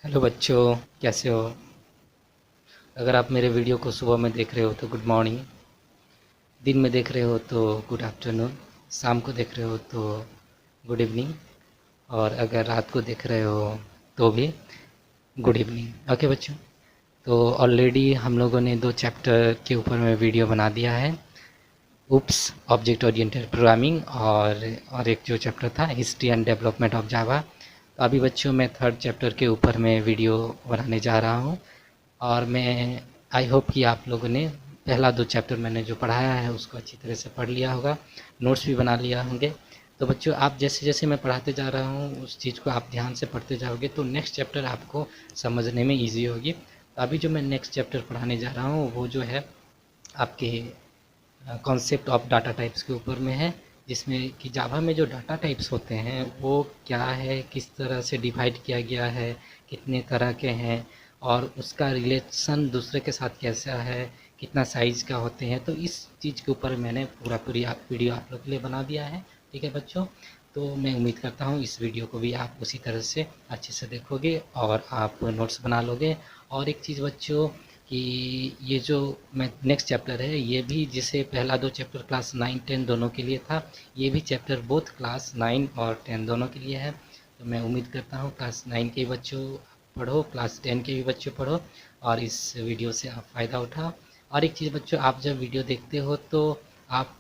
Hello बच्चों, कैसे हो। अगर आप मेरे वीडियो को सुबह में देख रहे हो तो गुड मॉर्निंग, दिन में देख रहे हो तो गुड आफ्टरनून, शाम को देख रहे हो तो गुड इवनिंग, और अगर रात को देख रहे हो तो भी गुड इवनिंग। ओके बच्चों, तो ऑलरेडी हम लोगों ने 2 चैप्टर के ऊपर में वीडियो बना दिया है। उप्स, ऑब्जेक्ट ओरिएंटेड प्रोग्रामिंग, और एक जो चैप्टर था history and development of Java. तो अभी बच्चों मैं 3rd चैप्टर के ऊपर में वीडियो बनाने जा रहा हूँ। और मैं आई होप कि आप लोगों ने पहला 2 चैप्टर मैंने जो पढ़ाया है उसको अच्छी तरह से पढ़ लिया होगा, नोट्स भी बना लिया होंगे। तो बच्चों, आप जैसे जैसे मैं पढ़ाते जा रहा हूँ उस चीज़ को आप ध्यान से पढ़ते जाओगे तो नेक्स्ट चैप्टर आपको समझने में ईजी होगी। तो अभी जो मैं नेक्स्ट चैप्टर पढ़ाने जा रहा हूँ वो जो है आपके कॉन्सेप्ट ऑफ डाटा टाइप्स के ऊपर में है, जिसमें कि जावा में जो डाटा टाइप्स होते हैं वो क्या है, किस तरह से डिवाइड किया गया है, कितने तरह के हैं, और उसका रिलेशन दूसरे के साथ कैसा है, कितना साइज़ का होते हैं। तो इस चीज़ के ऊपर मैंने पूरी वीडियो आप लोग के लिए बना दिया है। ठीक है बच्चों, तो मैं उम्मीद करता हूँ इस वीडियो को भी आप उसी तरह से अच्छे से देखोगे और आप नोट्स बना लोगे। और एक चीज़ बच्चों, कि ये जो मैं नेक्स्ट चैप्टर है ये भी, जिसे पहला 2 चैप्टर क्लास 9 10 दोनों के लिए था, ये भी चैप्टर बोथ क्लास 9 और 10 दोनों के लिए है। तो मैं उम्मीद करता हूँ क्लास 9 के बच्चों पढ़ो, क्लास 10 के भी बच्चों पढ़ो, और इस वीडियो से आप फ़ायदा उठाओ। और एक चीज़ बच्चों, आप जब वीडियो देखते हो तो आप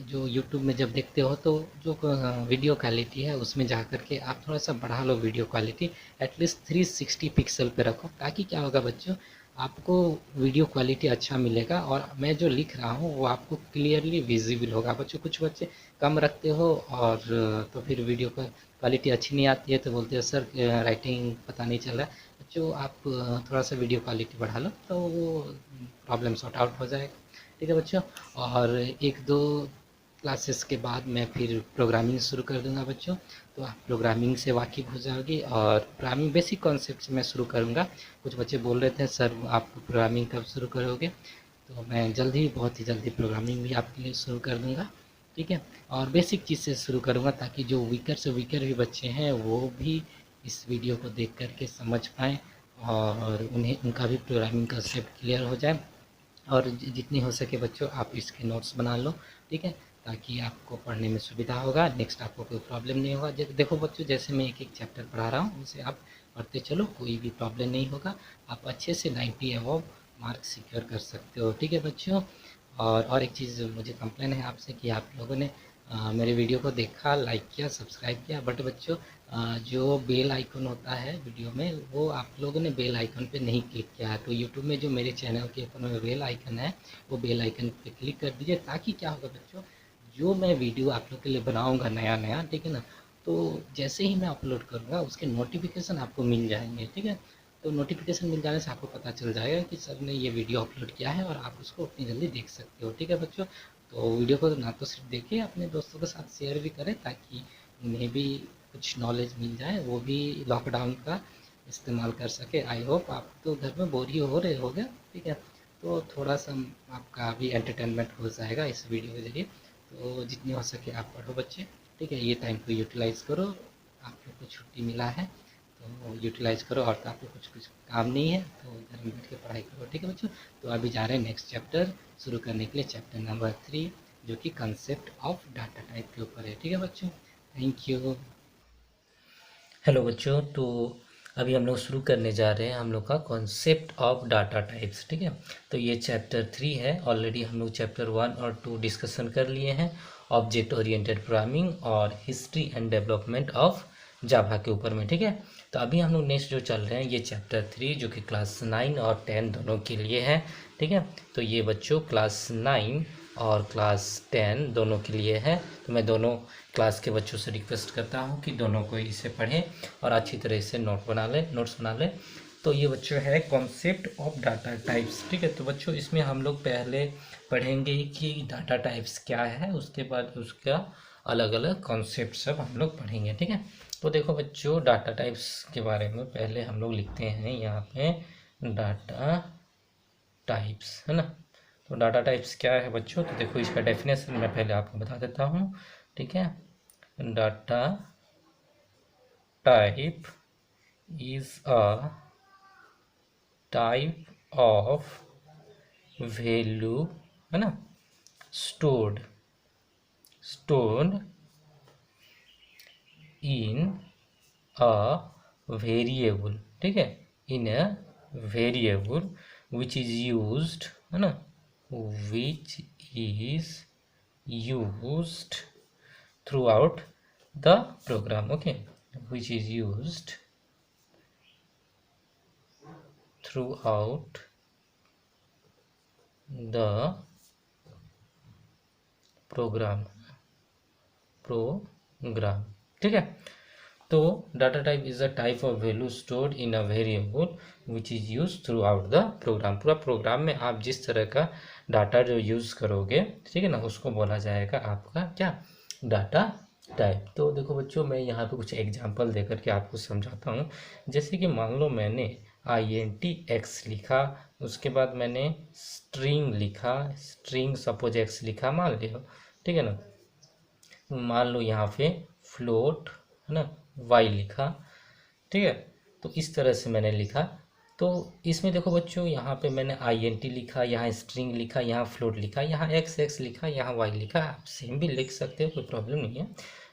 जो यूट्यूब में जब देखते हो तो जो वीडियो क्वालिटी है उसमें जा कर के आप थोड़ा सा बढ़ा लो वीडियो क्वालिटी, एटलीस्ट 360 पिक्सल पे रखो, ताकि क्या होगा बच्चों, आपको वीडियो क्वालिटी अच्छा मिलेगा और मैं जो लिख रहा हूँ वो आपको क्लियरली विजिबल होगा। बच्चों, कुछ बच्चे कम रखते हो और तो फिर वीडियो का क्वालिटी अच्छी नहीं आती है तो बोलते हो सर राइटिंग पता नहीं चल रहा है। बच्चों, आप थोड़ा सा वीडियो क्वालिटी बढ़ा लो तो वो प्रॉब्लम सॉर्ट आउट हो जाएगा। ठीक है बच्चों, और 1-2 क्लासेस के बाद मैं फिर प्रोग्रामिंग शुरू कर दूंगा बच्चों। तो आप प्रोग्रामिंग से वाकिफ़ हो जाओगे, और प्रोग्रामिंग बेसिक कॉन्सेप्ट से मैं शुरू करूँगा। कुछ बच्चे बोल रहे थे सर आप प्रोग्रामिंग कब शुरू करोगे, तो मैं जल्दी, बहुत ही जल्दी प्रोग्रामिंग भी आपके लिए शुरू कर दूँगा। ठीक है, और बेसिक चीज़ से शुरू करूँगा ताकि जो वीकर से वीकर भी बच्चे हैं वो भी इस वीडियो को देख कर के समझ पाएँ, और उन्हें उनका भी प्रोग्रामिंग कंसेप्ट क्लियर हो जाए। और जितनी हो सके बच्चों आप इसके नोट्स बना लो। ठीक है, ताकि आपको पढ़ने में सुविधा होगा, नेक्स्ट आपको कोई प्रॉब्लम नहीं होगा। देखो बच्चों, जैसे मैं एक एक चैप्टर पढ़ा रहा हूँ उसे आप पढ़ते चलो, कोई भी प्रॉब्लम नहीं होगा। आप अच्छे से 90 अबव मार्क्स सिक्योर कर सकते हो। ठीक है बच्चों, और एक चीज़ मुझे कंप्लेन है आपसे कि आप लोगों ने मेरे वीडियो को देखा, लाइक किया, सब्सक्राइब किया, बट बच्चों जो बेल आइकन होता है वीडियो में वो आप लोगों ने बेल आइकन पे नहीं क्लिक किया है। तो यूट्यूब में जो मेरे चैनल के ऊपर में बेल आइकन है वो बेल आइकन पे क्लिक कर दीजिए, ताकि क्या होगा बच्चों, जो मैं वीडियो आप लोग के लिए बनाऊंगा नया नया, ठीक है ना, तो जैसे ही मैं अपलोड करूँगा उसके नोटिफिकेशन आपको मिल जाएंगे। ठीक है, तो नोटिफिकेशन मिल जाने से आपको पता चल जाएगा कि सर ने ये वीडियो अपलोड किया है और आप उसको उतनी जल्दी देख सकते हो। ठीक है बच्चों, तो वीडियो को ना तो सिर्फ देखिए, अपने दोस्तों के साथ शेयर भी करें ताकि उन्हें भी कुछ नॉलेज मिल जाए, वो भी लॉकडाउन का इस्तेमाल कर सके। आई होप आप तो घर में बोर ही हो रहे होगे, ठीक है, तो थोड़ा सा आपका भी एंटरटेनमेंट हो जाएगा इस वीडियो के ज़रिए। तो जितनी हो सके आप पढ़ो बच्चे। ठीक है, ये टाइम को यूटिलाइज़ करो, आप लोग को छुट्टी मिला है तो यूटिलाइज़ करो, और तो आपको कुछ कुछ काम नहीं है तो घर में बैठ के पढ़ाई करो। ठीक है बच्चों, तो अभी जा रहे हैं नेक्स्ट चैप्टर शुरू करने के लिए, चैप्टर नंबर 3, जो कि कंसेप्ट ऑफ डाटा टाइप के ऊपर है। ठीक है बच्चों, थैंक यू। हेलो बच्चों, तो अभी हम लोग शुरू करने जा रहे हैं हम लोग का कॉन्सेप्ट ऑफ डाटा टाइप्स। ठीक है, तो ये चैप्टर 3 है। ऑलरेडी हम लोग चैप्टर 1 और 2 डिस्कशन कर लिए हैं, ऑब्जेक्ट ओरिएंटेड प्रोग्रामिंग और history and development of Java के ऊपर में। ठीक है, तो अभी हम लोग नेक्स्ट जो चल रहे हैं ये चैप्टर 3, जो कि क्लास 9 और 10 दोनों के लिए है। ठीक है, तो ये बच्चों क्लास 9 और क्लास 10 दोनों के लिए है। तो मैं दोनों क्लास के बच्चों से रिक्वेस्ट करता हूँ कि दोनों को इसे पढ़ें और अच्छी तरह से नोट्स बना लें। तो ये बच्चों है कॉन्सेप्ट ऑफ डाटा टाइप्स। ठीक है, तो बच्चों इसमें हम लोग पहले पढ़ेंगे कि डाटा टाइप्स क्या है, उसके बाद उसका अलग अलग कॉन्सेप्ट सब हम लोग पढ़ेंगे। ठीक है, तो देखो बच्चों, डाटा टाइप्स के बारे में पहले हम लोग लिखते हैं यहाँ पे डाटा टाइप्स, है ना। तो डाटा टाइप्स क्या है बच्चों, तो देखो इसका डेफिनेशन मैं पहले आपको बता देता हूँ। ठीक है, data type is a type of value, है ना, stored in a variable, ठीक है, in a variable which is used, है ना, which is used throughout the program, okay, which is used throughout the program, ठीक है। तो data type is a type of value stored in a variable which is use throughout the program. पूरा program में आप जिस तरह का data जो यूज़ करोगे, ठीक है ना, उसको बोला जाएगा आपका क्या, डाटा टाइप। तो देखो बच्चों, मैं यहाँ पे कुछ एग्जांपल देकर के आपको समझाता हूँ। जैसे कि मान लो मैंने int लिखा, उसके बाद मैंने स्ट्रिंग लिखा, स्ट्रिंग सपोज x लिखा मान लिया, ठीक है ना। मान लो यहाँ पे फ्लोट, है ना, y लिखा, ठीक है। तो इस तरह से मैंने लिखा। तो इसमें देखो बच्चों, यहाँ पे मैंने int लिखा, यहाँ स्ट्रिंग लिखा, यहाँ फ्लोट लिखा, यहाँ x लिखा, यहाँ y लिखा। आप सेम भी लिख सकते हो, कोई प्रॉब्लम नहीं है,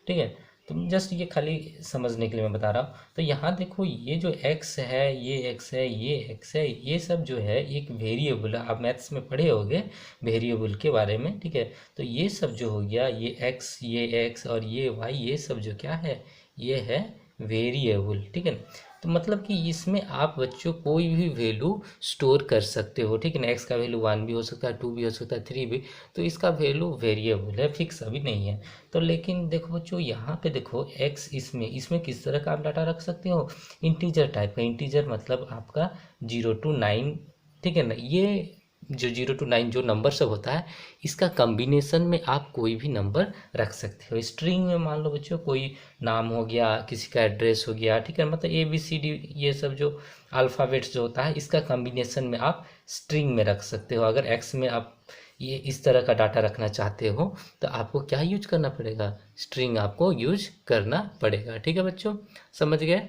ठीक है। तो जस्ट ये खाली समझने के लिए मैं बता रहा हूँ। तो यहाँ देखो, ये जो x है, ये x है, ये x है, ये सब जो है एक वेरिएबल है। आप मैथ्स में पढ़े होंगे वेरिएबल के बारे में, ठीक है। तो ये सब जो हो गया, ये x और ये y, ये सब जो क्या है, ये है वेरिएबल, ठीक है। तो मतलब कि इसमें आप बच्चों कोई भी वैल्यू स्टोर कर सकते हो, ठीक है ना। एक्स का वैल्यू 1 भी हो सकता है, 2 भी हो सकता है, 3 भी। तो इसका वैल्यू वेरिएबल है, फिक्स अभी नहीं है। तो लेकिन देखो बच्चों, यहाँ पे देखो एक्स, इसमें किस तरह का आप डाटा रख सकते हो, इंटीजर टाइप का। इंटीजर मतलब आपका 0 to 9, ठीक है ना। ये जो 0 to 9 जो नंबर सब होता है, इसका कम्बिनेशन में आप कोई भी नंबर रख सकते हो। स्ट्रिंग में मान लो बच्चों, कोई नाम हो गया, किसी का एड्रेस हो गया, ठीक है, मतलब ABCD, ये सब जो अल्फ़ाबेट्स जो होता है, इसका कम्बिनेशन में आप स्ट्रिंग में रख सकते हो। अगर एक्स में आप ये इस तरह का डाटा रखना चाहते हो, तो आपको क्या यूज करना पड़ेगा, स्ट्रिंग आपको यूज करना पड़ेगा, ठीक है बच्चों, समझ गए।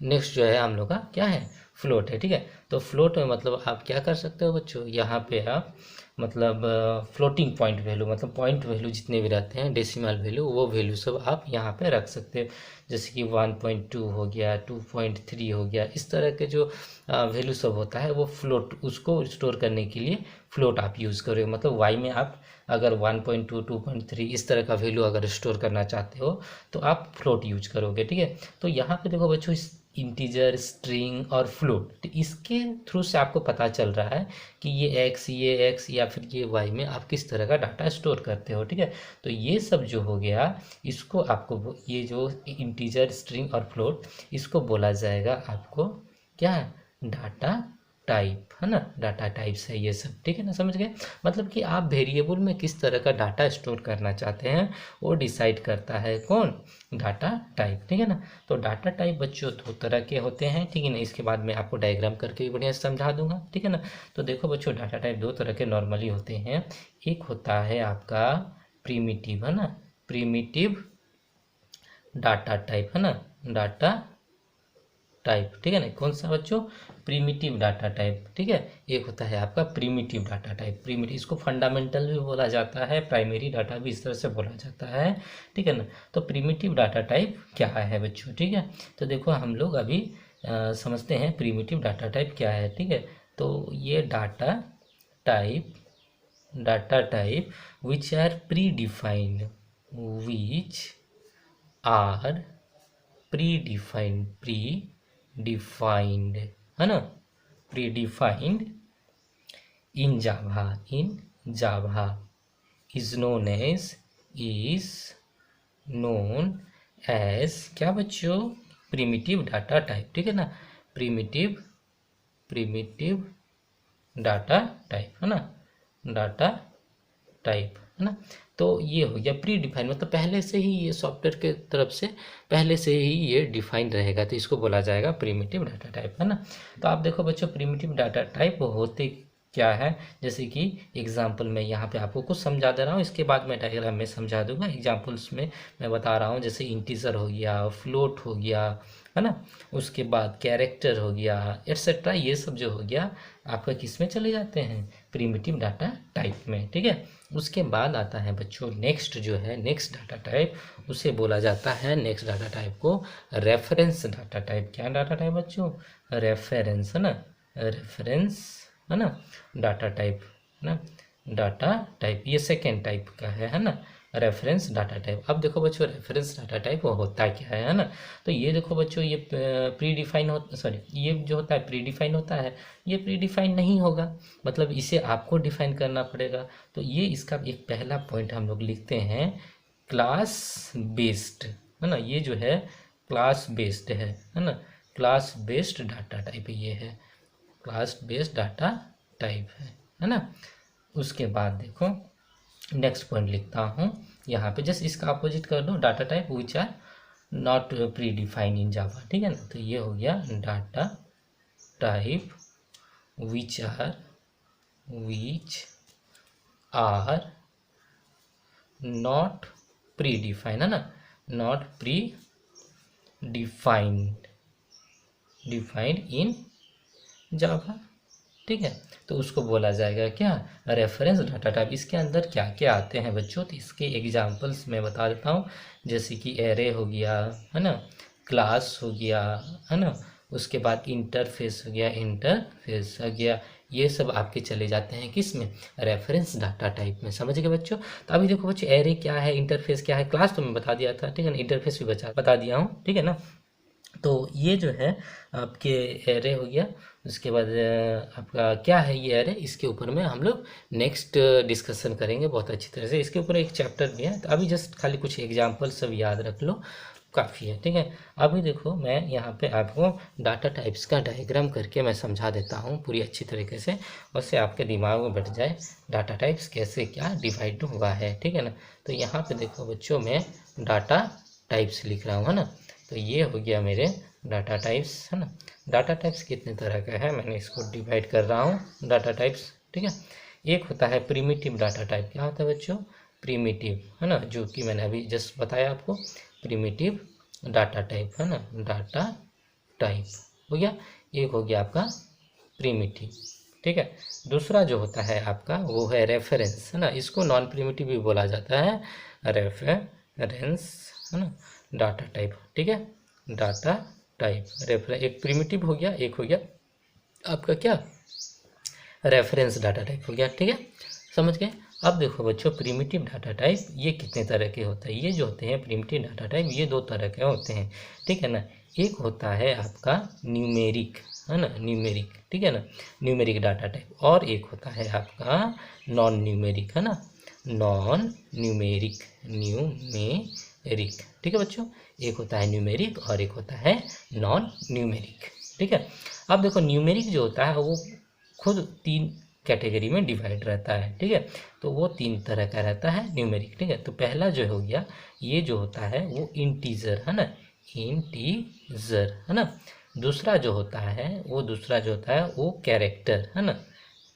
नेक्स्ट जो है हम लोग का क्या है, फ्लोट है, ठीक है। तो फ्लोट में मतलब आप क्या कर सकते हो बच्चों, यहाँ पे आप मतलब फ्लोटिंग पॉइंट वैल्यू, मतलब पॉइंट वैल्यू जितने भी रहते हैं, डेसिमल वैल्यू, वो वैल्यू सब आप यहाँ पे रख सकते हो। जैसे कि 1.2 हो गया, 2.3 हो गया, इस तरह के जो वैल्यू सब होता है, वो फ्लोट, उसको स्टोर करने के लिए फ्लोट आप यूज़ करोगे। मतलब वाई में आप अगर 1.2, 2.3 इस तरह का वैल्यू अगर स्टोर करना चाहते हो, तो आप फ्लोट यूज करोगे, ठीक है। तो यहाँ पे देखो बच्चों, इस इंटीजर, स्ट्रिंग और फ्लोट, तो इसके थ्रू से आपको पता चल रहा है कि ये एक्स या फिर ये वाई में आप किस तरह का डाटा स्टोर करते हो, ठीक है। तो ये सब जो हो गया, इसको आपको, ये जो इंटीजर, स्ट्रिंग और फ्लोट, इसको बोला जाएगा आपको क्या, डाटा टाइप, है ना, डाटा टाइप्स है ये सब, ठीक है ना, समझ गए। मतलब कि आप वेरिएबल में किस तरह का डाटा स्टोर करना चाहते हैं, वो डिसाइड करता है कौन, डाटा टाइप, ठीक है ना। तो डाटा टाइप बच्चों 2 तरह के होते हैं, ठीक है ना। इसके बाद मैं आपको डायग्राम करके भी बढ़िया से समझा दूंगा, ठीक है ना। तो देखो बच्चों, डाटा टाइप 2 तरह के नॉर्मली होते हैं। एक होता है आपका प्रीमिटिव, है ना, प्रीमिटिव डाटा टाइप, है ना, डाटा टाइप, ठीक है ना। कौन सा बच्चों, प्रीमिटिव डाटा टाइप, ठीक है। एक होता है आपका प्रीमिटिव डाटा टाइप, प्रीमिटिव, इसको फंडामेंटल भी बोला जाता है, प्राइमरी डाटा भी इस तरह से बोला जाता है, ठीक है ना। तो प्रीमिटिव डाटा टाइप क्या है बच्चों, ठीक है। तो देखो, हम लोग अभी समझते हैं प्रीमिटिव डाटा टाइप क्या है, ठीक है। तो ये data type which are predefined, which are predefined, है ना, predefined in Java is known as क्या बच्चों, प्रीमिटिव डाटा टाइप, ठीक है ना, प्रीमिटिव डाटा टाइप, है ना, डाटा टाइप, है ना। तो ये हो गया प्री डिफाइन, मतलब पहले से ही ये सॉफ्टवेयर के तरफ से पहले से ही ये डिफाइन रहेगा, तो इसको बोला जाएगा प्रीमिटिव डाटा टाइप, है ना। तो आप देखो बच्चों, प्रीमिटिव डाटा टाइप होते क्या है, जैसे कि एग्जाम्पल में यहाँ पे आपको कुछ समझा दे रहा हूँ, इसके बाद मैं डायग्राम में समझा दूंगा। एग्जाम्पल्स में मैं बता रहा हूँ, जैसे इंटीजर हो गया, फ्लोट हो गया, है ना, उसके बाद कैरेक्टर हो गया, एट्सेट्रा, ये सब जो हो गया आपका किस में चले जाते हैं, प्रिमिटिव डाटा टाइप में। ठीक है, उसके बाद आता है बच्चों नेक्स्ट, जो है नेक्स्ट डाटा टाइप, उसे बोला जाता है, नेक्स्ट डाटा टाइप को रेफरेंस डाटा टाइप। क्या डाटा टाइप बच्चों, रेफरेंस, है ना, रेफरेंस, है ना, डाटा टाइप, है ना, डाटा टाइप, ये सेकेंड टाइप का है ना, रेफरेंस डाटा टाइप। अब देखो बच्चों रेफरेंस डाटा टाइप वो होता क्या है ना, तो ये देखो बच्चों, ये प्री डिफाइन हो, सॉरी, ये जो होता है प्री डिफाइन होता है, ये प्री डिफाइन नहीं होगा, मतलब इसे आपको डिफाइन करना पड़ेगा। तो ये इसका एक पहला पॉइंट हम लोग लिखते हैं, क्लास बेस्ड, है ना, ये जो है क्लास बेस्ड है ना, क्लास बेस्ड डाटा टाइप ये है, क्लास बेस्ड डाटा टाइप है ना। उसके बाद देखो नेक्स्ट पॉइंट लिखता हूँ यहाँ पे, जस्ट इसका अपोजिट कर दो, data type which are not predefined in Java. ठीक है ना, तो ये हो गया data type which are not predefined, है ना, not predefined in Java. ठीक है, तो उसको बोला जाएगा क्या, रेफरेंस डाटा टाइप। इसके अंदर क्या क्या आते हैं बच्चों, तो इसके एग्जांपल्स मैं बता देता हूँ, जैसे कि एरे हो गया, है ना, क्लास हो गया, है ना, उसके बाद इंटरफेस हो गया, ये सब आपके चले जाते हैं किस में, रेफरेंस डाटा टाइप में। समझ गए बच्चों। तो अभी देखो बच्चों, एरे क्या है, इंटरफेस क्या है, क्लास तो मैं बता दिया था, ठीक है ना, इंटरफेस भी बता दिया हूँ, ठीक है ना। तो ये जो है आपके एरे हो गया, उसके बाद आपका क्या है ये एरे, इसके ऊपर में हम लोग नेक्स्ट डिस्कशन करेंगे बहुत अच्छी तरह से। इसके ऊपर एक चैप्टर भी है, तो अभी जस्ट खाली कुछ एग्जांपल सब याद रख लो, काफ़ी है। ठीक है, अभी देखो मैं यहाँ पे आपको डाटा टाइप्स का डायग्राम करके मैं समझा देता हूँ पूरी अच्छी तरीके से, उससे आपके दिमाग में बैठ जाए डाटा टाइप्स कैसे क्या डिवाइड हुआ है। ठीक है ना, तो यहाँ पे देखो बच्चों, मैं डाटा टाइप्स लिख रहा हूँ, है ना, तो ये हो गया मेरे डाटा टाइप्स, है ना। डाटा टाइप्स कितने तरह का है, मैंने इसको डिवाइड कर रहा हूँ डाटा टाइप्स। ठीक है, एक होता है प्रिमिटिव डाटा टाइप। क्या होता है बच्चों, प्रिमिटिव, है ना, जो कि मैंने अभी जस्ट बताया आपको, प्रिमिटिव डाटा टाइप, है ना, डाटा टाइप हो गया। एक हो गया आपका प्रिमिटिव। ठीक है, दूसरा जो होता है आपका वो है रेफरेंस, है ना, इसको नॉन प्रिमिटिव भी बोला जाता है, रेफरेंस, है ना, डाटा टाइप। ठीक है, डाटा टाइप रेफरेंस, एक प्रिमिटिव हो गया, एक हो गया आपका क्या, रेफरेंस डाटा टाइप हो गया। ठीक है, समझ गए। अब देखो बच्चों, प्रिमिटिव डाटा टाइप ये कितने तरह के होते हैं, ये जो होते हैं प्रिमिटिव डाटा टाइप, ये दो तरह के होते हैं। ठीक है ना, एक होता है आपका न्यूमेरिक, है ना, न्यूमेरिक, ठीक है ना, न्यूमेरिक डाटा टाइप, और एक होता है आपका नॉन न्यूमेरिक, है ना, नॉन न्यूमेरिक, ठीक है बच्चों, एक होता है न्यूमेरिक और एक होता है नॉन न्यूमेरिक। ठीक है, अब देखो न्यूमेरिक जो होता है वो खुद तीन कैटेगरी में डिवाइड रहता है। ठीक है, तो वो तीन तरह का रहता है न्यूमेरिक। ठीक है, तो पहला जो हो गया, ये जो होता है वो इंटीजर, है ना, इंटीजर, है ना। दूसरा जो होता है वो कैरेक्टर, है ना,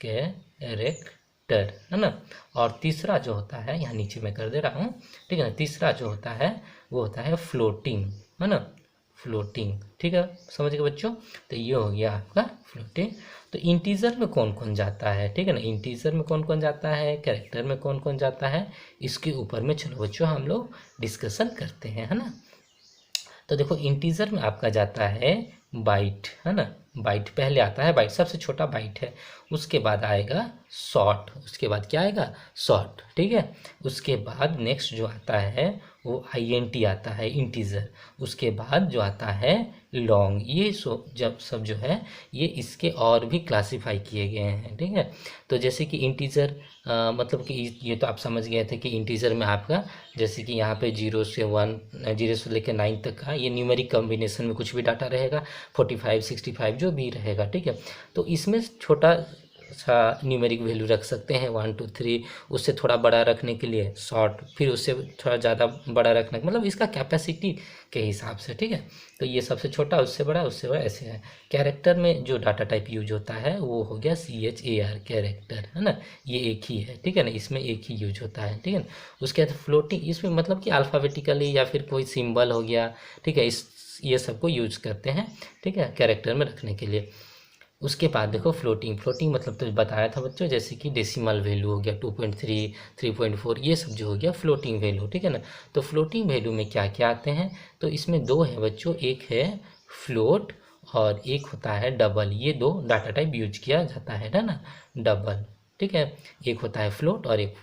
कैरेक्टर, है ना। और तीसरा जो होता है, यहाँ नीचे मैं कर दे रहा हूँ, ठीक है ना, तीसरा जो होता है वो होता है फ्लोटिंग, है ना, फ्लोटिंग। ठीक है, समझ गए बच्चों। तो ये हो गया आपका फ्लोटिंग। तो इंटीजर में कौन कौन जाता है, ठीक है ना, इंटीजर में कौन कौन जाता है, कैरेक्टर में कौन कौन जाता है, इसके ऊपर में चलो बच्चों हम लोग डिस्कशन करते हैं, है ना। तो देखो इंटीजर में आपका जाता है बाइट, है ना, बाइट पहले आता है, बाइट सबसे छोटा बाइट है, उसके बाद आएगा शॉर्ट, उसके बाद क्या आएगा, शॉर्ट। ठीक है, उसके बाद नेक्स्ट जो आता है वो INT आता है, इंटीजर। उसके बाद जो आता है लॉन्ग। ये जब सब जो है ये इसके और भी क्लासिफाई किए गए हैं। ठीक है, तो जैसे कि इंटीजर मतलब कि ये तो आप समझ गए थे कि इंटीजर में आपका जैसे कि यहाँ पे 0 से 1, 0 से लेकर 9 तक का ये न्यूमेरिक कॉम्बिनेशन में कुछ भी डाटा रहेगा, 45, 65 जो भी रहेगा। ठीक है, तो इसमें छोटा सा न्यूमेरिक वैल्यू रख सकते हैं 1 2 3, उससे थोड़ा बड़ा रखने के लिए शॉर्ट, फिर उससे थोड़ा ज़्यादा बड़ा रखने, मतलब इसका कैपेसिटी के हिसाब से, ठीक है। तो ये सबसे छोटा, उससे बड़ा, उससे बड़ा, ऐसे है। कैरेक्टर में जो डाटा टाइप यूज होता है वो हो गया CHAR कैरेक्टर, है ना, ये एक ही है, ठीक है ना, इसमें एक ही यूज होता है, ठीक है ना। उसके बाद फ्लोटिंग, इसमें मतलब कि अल्फ़ाबेटिकली या फिर कोई सिंबल हो गया, ठीक है, इस ये सबको यूज करते हैं, ठीक है, कैरेक्टर में रखने के लिए। उसके बाद देखो फ्लोटिंग, फ्लोटिंग मतलब तो बताया था बच्चों, जैसे कि डेसिमल वैल्यू हो गया 2.3, 3.4, ये सब जो हो गया फ्लोटिंग वैल्यू, ठीक है ना। तो फ्लोटिंग वैल्यू में क्या क्या आते हैं, तो इसमें दो है बच्चों, एक है फ्लोट और एक होता है डबल। ये दो डाटा टाइप यूज किया जाता है ना, डबल, ठीक है। एक होता है फ्लोट और एक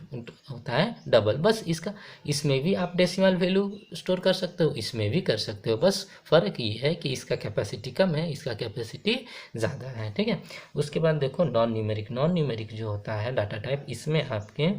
होता है डबल। बस इसका, इसमें भी आप डेसिमल वैल्यू स्टोर कर सकते हो, इसमें भी कर सकते हो, बस फ़र्क ये है कि इसका कैपेसिटी कम है, इसका कैपेसिटी ज़्यादा है, ठीक है। उसके बाद देखो नॉन न्यूमेरिक, नॉन न्यूमेरिक जो होता है डाटा टाइप, इसमें आपके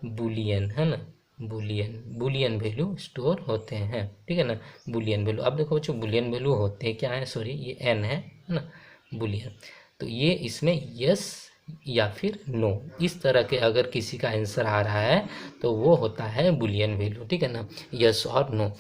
बुलियन, है ना, बुलियन वैल्यू स्टोर होते हैं, ठीक है ना। बुलियन वैल्यू, अब देखो बच्चों बुलियन वैल्यू होते क्या है, सॉरी ये एन है ना, बुलियन। तो ये इसमें यस या फिर नो, इस तरह के अगर किसी का आंसर आ रहा है तो वो होता है बुलियन वैल्यू, ठीक है ना, यस और नो।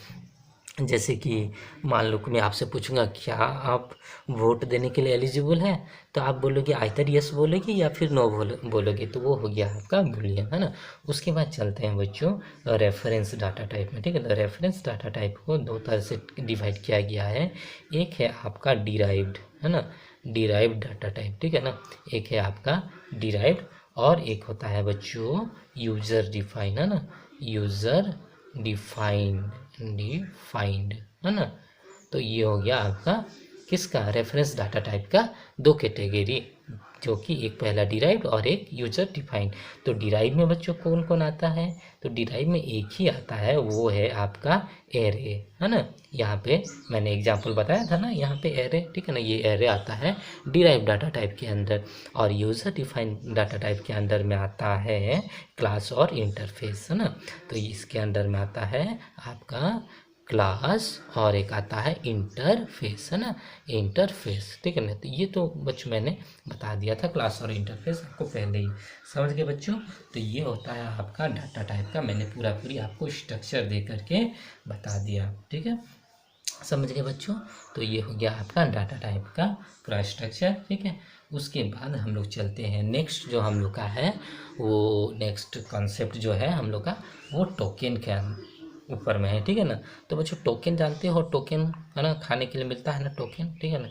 जैसे कि मान लो कि मैं आपसे पूछूंगा क्या आप वोट देने के लिए एलिजिबल हैं, तो आप बोलोगे आइदर यस बोलोगे या फिर नो बोलोगे, तो वो हो गया आपका बुलियन, है ना। उसके बाद चलते हैं बच्चों रेफरेंस डाटा टाइप में, ठीक है। तो रेफरेंस डाटा टाइप को दो तरह से डिवाइड किया गया है। एक है आपका डिराइव्ड, है ना, डिराइव्ड डाटा टाइप, ठीक है ना। एक है आपका डिराइव्ड और एक होता है बच्चों यूजर डिफाइन, है ना, यूजर डिफाइंड, है ना। तो ये हो गया आपका किसका, रेफरेंस डाटा टाइप का दो कैटेगरी, जो कि एक पहला डिराइव्ड और एक यूजर डिफाइंड। तो डिराइव में बच्चों कौन कौन आता है, तो डिराइव में एक ही आता है, वो है आपका एरे, है ना। यहाँ पे मैंने एग्जांपल बताया था ना, यहाँ पे एरे, ठीक है ना, ये एरे आता है डिराइव डाटा टाइप के अंदर। और यूजर डिफाइंड डाटा टाइप के अंदर में आता है क्लास और इंटरफेस, है ना। तो इसके अंदर में आता है आपका क्लास और एक आता है इंटरफेस, है ना, इंटरफेस, ठीक है ना। तो ये तो बच्चों मैंने बता दिया था, क्लास और इंटरफेस आपको पहले ही समझ गए बच्चों। तो ये होता है आपका डाटा टाइप का, मैंने पूरी आपको स्ट्रक्चर दे करके बता दिया, ठीक है, समझ गए बच्चों। तो ये हो गया आपका डाटा टाइप का पूरा स्ट्रक्चर, ठीक है। उसके बाद हम लोग चलते हैं नेक्स्ट, जो हम लोग का है वो नेक्स्ट कॉन्सेप्ट जो है हम लोग का, वो टोकन के ऊपर में है, ठीक है ना। तो बच्चों टोकन जानते हो, टोकन, है ना, खाने के लिए मिलता है ना टोकन, ठीक है ना।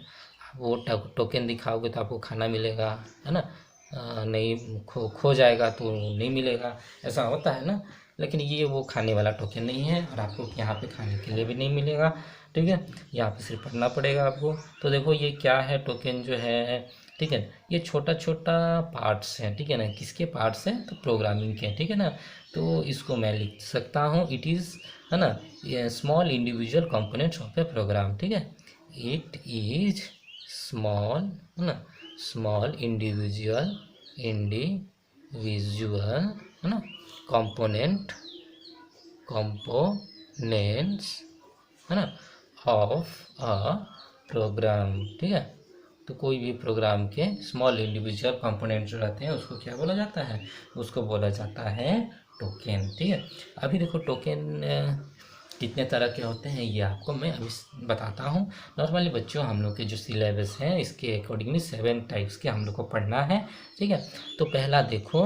वो टोकन दिखाओगे तो आपको खाना मिलेगा, है ना, नहीं खो जाएगा तो नहीं मिलेगा, ऐसा होता है ना। लेकिन ये वो खाने वाला टोकन नहीं है और आपको यहाँ पे खाने के लिए भी नहीं मिलेगा, ठीक है, यहाँ पे सिर्फ पढ़ना पड़ेगा आपको। तो देखो ये क्या है टोकन जो है, ठीक है, ये छोटा छोटा पार्ट्स हैं, ठीक है ना, किसके पार्ट्स हैं, तो प्रोग्रामिंग के, ठीक है ना। तो इसको मैं लिख सकता हूँ, इट इज़, है ना, small individual components of a program, ठीक है, इट इज स्मॉल, है ना, स्मॉल इंडिविजुअल, है ना, कंपोनेंट्स, है ना, ऑफ अ प्रोग्राम, ठीक है। तो कोई भी प्रोग्राम के स्मॉल इंडिविजुअल कंपोनेंट जो रहते हैं उसको क्या बोला जाता है, उसको बोला जाता है टोकन, ठीक है। अभी देखो टोकन कितने तरह के होते हैं ये आपको मैं अभी बताता हूँ। नॉर्मली बच्चों हम लोग के जो सिलेबस है इसके अकॉर्डिंगली 7 टाइप्स के हम लोग को पढ़ना है, ठीक है। तो पहला देखो,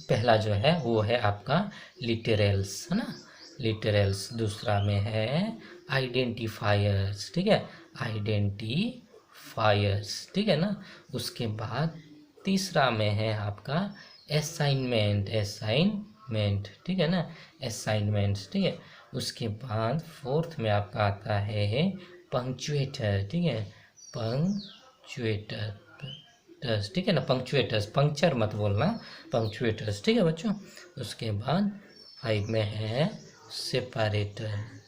पहला जो है वो है आपका लिटरल्स, है ना, लिटरल्स। दूसरा में है आइडेंटिफायर्स, ठीक है, आइडेंटिफायर्स, ठीक है ना। उसके बाद तीसरा में है आपका असाइनमेंट, ठीक है ना, असाइनमेंट्स, ठीक है। उसके बाद फोर्थ में आपका आता है पंक्चुएटर, ठीक है, पंक्चुएटर, ठीक है ना, पंक्चुएटर्स, पंक्चर मत बोलना, पंक्चुएटर्स, ठीक है बच्चों। उसके बाद 5 में है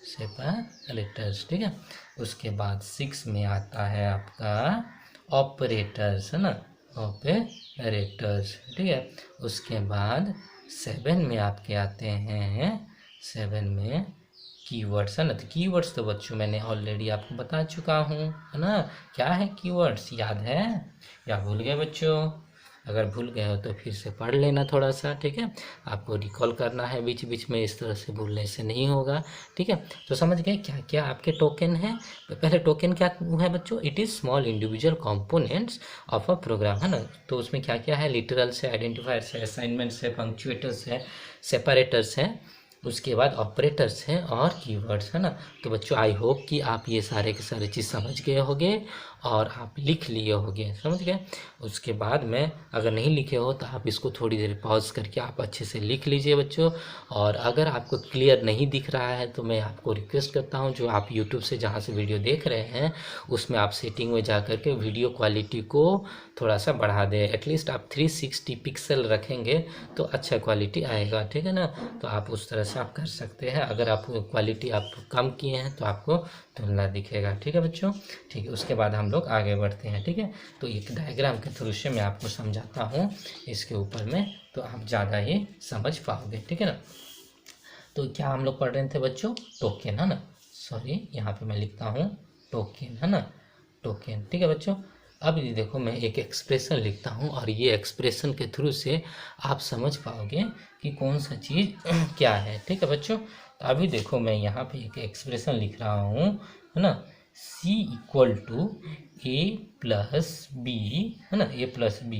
सेपरेटर्स, ठीक है। उसके बाद 6 में आता है आपका ऑपरेटर्स, है ना, ऑपरेटर्स, ठीक है। उसके बाद 7 में आपके आते हैं, 7 में कीवर्ड्स, है ना। तो कीवर्ड्स तो बच्चों मैंने ऑलरेडी आपको बता चुका हूँ, है ना। क्या है कीवर्ड्स, याद है या भूल गए बच्चों? अगर भूल गए हो तो फिर से पढ़ लेना थोड़ा सा, ठीक है। आपको रिकॉल करना है बीच बीच में, इस तरह से भूलने से नहीं होगा, ठीक है। तो समझ गए क्या क्या आपके टोकन है। पहले टोकन क्या है बच्चों? It is small individual components of a program, है ना। तो उसमें क्या क्या है? लिटरल्स है, आइडेंटिफायर्स है, असाइनमेंट्स है, पंक्चुएटर्स है, सेपरेटर्स हैं, उसके बाद ऑपरेटर्स हैं और कीवर्ड्स, है ना। तो बच्चों आई होप कि आप ये सारे के सारे चीज़ समझ गए होंगे और आप लिख लिए होंगे, समझ गए। उसके बाद में अगर नहीं लिखे हो तो आप इसको थोड़ी देर पॉज करके आप अच्छे से लिख लीजिए बच्चों। और अगर आपको क्लियर नहीं दिख रहा है तो मैं आपको रिक्वेस्ट करता हूँ, जो आप यूट्यूब से जहाँ से वीडियो देख रहे हैं उसमें आप सेटिंग में जा कर के वीडियो क्वालिटी को थोड़ा सा बढ़ा दें। एटलीस्ट आप 360 पिक्सल रखेंगे तो अच्छा क्वालिटी आएगा, ठीक है ना। तो आप उस तरह से आप कर सकते हैं। अगर आप क्वालिटी आप कम किए हैं तो आपको धुंधला दिखेगा, ठीक है बच्चों। ठीक है, उसके बाद हम लोग आगे बढ़ते हैं, ठीक है। तो एक डायग्राम के थ्रू से मैं आपको समझाता हूँ इसके ऊपर में, तो आप ज़्यादा ही समझ पाओगे, ठीक है ना। तो क्या हम लोग पढ़ रहे थे बच्चों? टोकन, है ना। सॉरी, यहाँ पे मैं लिखता हूँ टोकन, है ना, टोकन, ठीक है बच्चों। अब ये देखो मैं एक एक्सप्रेशन लिखता हूँ और ये एक्सप्रेशन के थ्रू से आप समझ पाओगे कि कौन सा चीज़ क्या है, ठीक है बच्चों। तो अभी देखो मैं यहाँ पे एक एक्सप्रेशन लिख रहा हूँ, है ना। C इक्वल टू A+B, है ना, A+B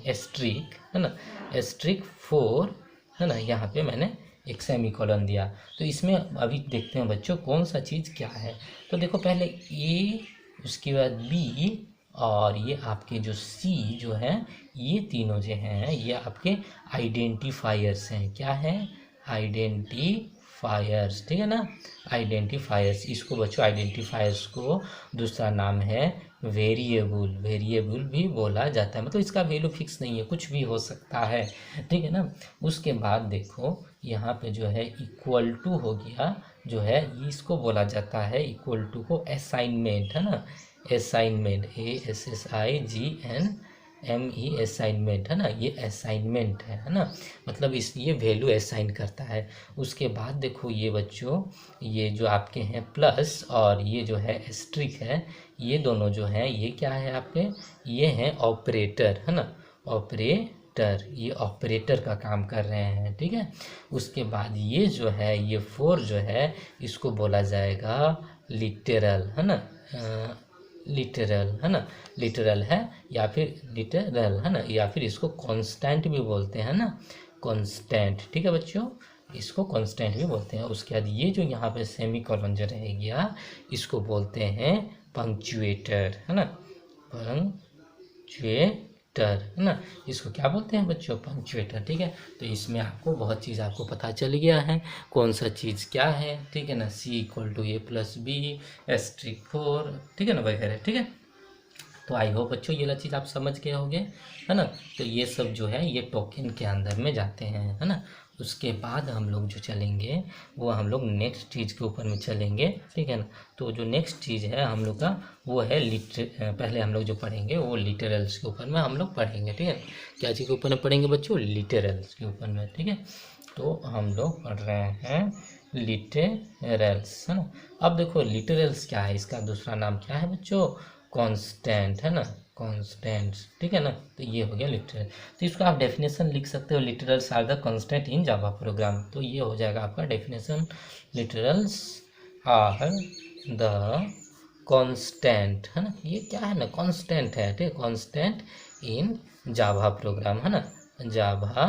एस्ट्रिक, है ना, एस्ट्रिक 4, है ना। यहाँ पे मैंने एक सेमी कॉलन दिया। तो इसमें अभी देखते हैं बच्चों कौन सा चीज़ क्या है। तो देखो पहले ए, उसके बाद बी और ये आपके जो सी जो है, ये तीनों जो हैं ये आपके आइडेंटिफायर्स हैं। क्या है? आइडेंटिफायर्स, ठीक है ना, आइडेंटिफायर्स। इसको बच्चों आइडेंटिफायर्स को दूसरा नाम है वेरिएबल, वेरिएबल भी बोला जाता है। मतलब इसका वैल्यू फिक्स नहीं है, कुछ भी हो सकता है, ठीक है ना। उसके बाद देखो यहाँ पे जो है इक्वल टू हो गया, जो है इसको बोला जाता है इक्वल टू को असाइनमेंट, है ना, असाइनमेंट, ASSIGNME असाइनमेंट, है ना, ये असाइनमेंट है ना। मतलब इस ये वैल्यू असाइन करता है। उसके बाद देखो ये बच्चों ये जो आपके हैं प्लस और ये जो है एस्ट्रिक है, ये दोनों जो हैं ये क्या है आपके? ये हैं ऑपरेटर, है ना, ऑपरेटर, ये ऑपरेटर का काम कर रहे हैं, ठीक है। उसके बाद ये जो है ये 4 जो है इसको बोला जाएगा लिटरल, है ना, लिटरल, है ना, लिटरल है या फिर लिटरल, है ना, या फिर इसको कांस्टेंट भी बोलते हैं ना, कांस्टेंट, ठीक है बच्चों, इसको कांस्टेंट भी बोलते हैं। उसके बाद ये जो यहाँ पे सेमी कॉलन जो रह गया इसको बोलते हैं पंक्चुएटर, है ना, पंक्चुएटर, है ना, इसको क्या बोलते हैं बच्चों? पंक्चुएटर, ठीक है। तो इसमें आपको बहुत चीज़ आपको पता चल गया है कौन सा चीज़ क्या है, ठीक है ना। C equal to A+B asterisk 4, ठीक है ना, वगैरह, ठीक है। तो आई होप बच्चों ये वाला चीज़ आप समझ गए होंगे, है ना। तो ये सब जो है ये टोकन के अंदर में जाते हैं, है ना। उसके बाद हम लोग जो चलेंगे वो हम लोग नेक्स्ट चीज़ के ऊपर में चलेंगे, ठीक है ना। तो जो नेक्स्ट चीज़ है हम लोग का वो है पहले हम लोग जो पढ़ेंगे वो लिटरल्स के ऊपर में हम लोग पढ़ेंगे, ठीक है। क्या चीज़ के ऊपर में पढ़ेंगे बच्चों? लिटरल्स के ऊपर में, ठीक है। तो हम लोग पढ़ रहे हैं लिटरल्स, है ना। अब देखो लिटरल्स क्या है, इसका दूसरा नाम क्या है बच्चों? कांस्टेंट, है ना, कांस्टेंट, ठीक है ना। तो ये हो गया लिटरल। तो इसको आप डेफिनेशन लिख सकते हो, literals are the constant in Java program. तो ये हो जाएगा आपका definition, literals are the constant, है ना। ये क्या है ना, कांस्टेंट है, ठीक है, कांस्टेंट इन जावा प्रोग्राम, है ना, जावा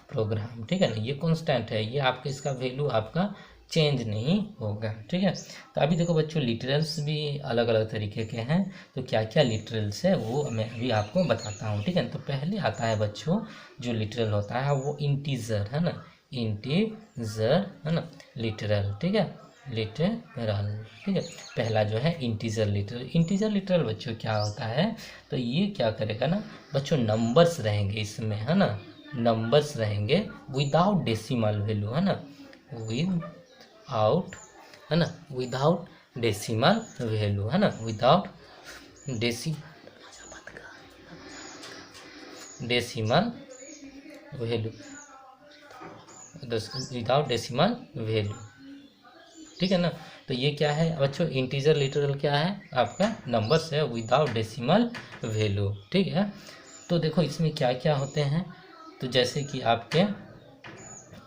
प्रोग्राम, ठीक है ना। ये कांस्टेंट है, ये आपका इसका वैल्यू आपका चेंज नहीं होगा, ठीक है। तो अभी देखो बच्चों लिटरल्स भी अलग अलग तरीके के हैं। तो क्या क्या लिटरल्स है वो मैं अभी आपको बताता हूँ, ठीक है। तो पहले आता है बच्चों जो लिटरल होता है वो इंटीजर, है ना, इंटीजर, है ना, लिटरल, ठीक है, लिटरल, ठीक है। पहला जो है इंटीजर लिटरल। इंटीजर लिटरल बच्चों क्या होता है? तो ये क्या करेगा ना बच्चों, नंबर्स रहेंगे इसमें, है ना, नंबर्स रहेंगे विदाउट डेसिमल वैल्यू, है ना, विदाउट, है ना, विदाउट डेसिमल वैल्यू, है ना, without decimal value, without decimal value, ठीक है ना। तो ये क्या है बच्चों, इंटीजर लिटरल क्या है आपका नंबर्स है विदाउट डेसिमल वैल्यू, ठीक है। तो देखो इसमें क्या क्या होते हैं, तो जैसे कि आपके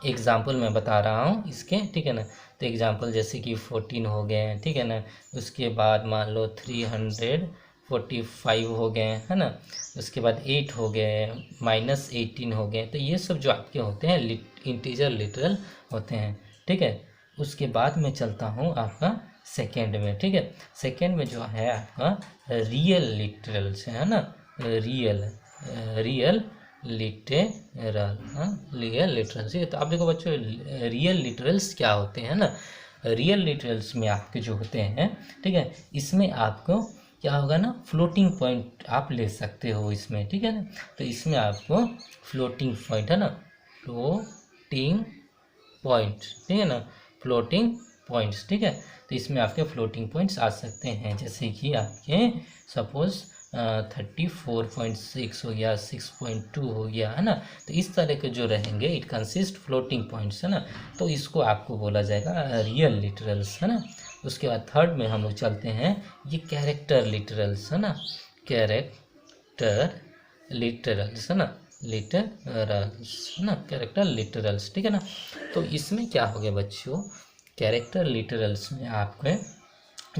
एग्जाम्पल मैं बता रहा हूँ इसके, ठीक है ना। तो एग्जाम्पल जैसे कि 14 हो गए हैं, ठीक है ना। उसके बाद मान लो 345 हो गए, है ना। उसके बाद 8 हो गए, -18 हो गए। तो ये सब जो आपके होते हैं इंटीजर लिटरल होते हैं, ठीक है। उसके बाद मैं चलता हूँ आपका सेकेंड में, ठीक है। सेकेंड में जो है आपका रियल लिटरल्स है ना, रियल लिटरल, हाँ रियल लिटरल्स। तो आप देखो बच्चों रियल लिटरल्स क्या होते हैं ना, रियल लिटरल्स में आपके जो होते हैं, ठीक है, इसमें आपको क्या होगा ना, फ्लोटिंग पॉइंट आप ले सकते हो इसमें, ठीक है ना। तो इसमें आपको फ्लोटिंग पॉइंट है ना, फ्लोटिंग पॉइंट, ठीक है ना, फ्लोटिंग पॉइंट्स, ठीक है। तो इसमें आपके फ्लोटिंग पॉइंट्स आ सकते हैं, जैसे कि आपके सपोज 34.6 हो गया, 6.2 हो गया, है ना। तो इस तरह के जो रहेंगे इट कंसिस्ट फ्लोटिंग पॉइंट्स, है ना। तो इसको आपको बोला जाएगा रियल लिटरल्स, है ना। उसके बाद थर्ड में हम लोग चलते हैं, ये कैरेक्टर लिटरल्स, है ना, कैरेक्टर लिटरल्स, है ना, लिटरल्स, है ना, कैरेक्टर लिटरल्स, ठीक है ना। तो इसमें क्या हो गया बच्चों, कैरेक्टर लिटरल्स में आपके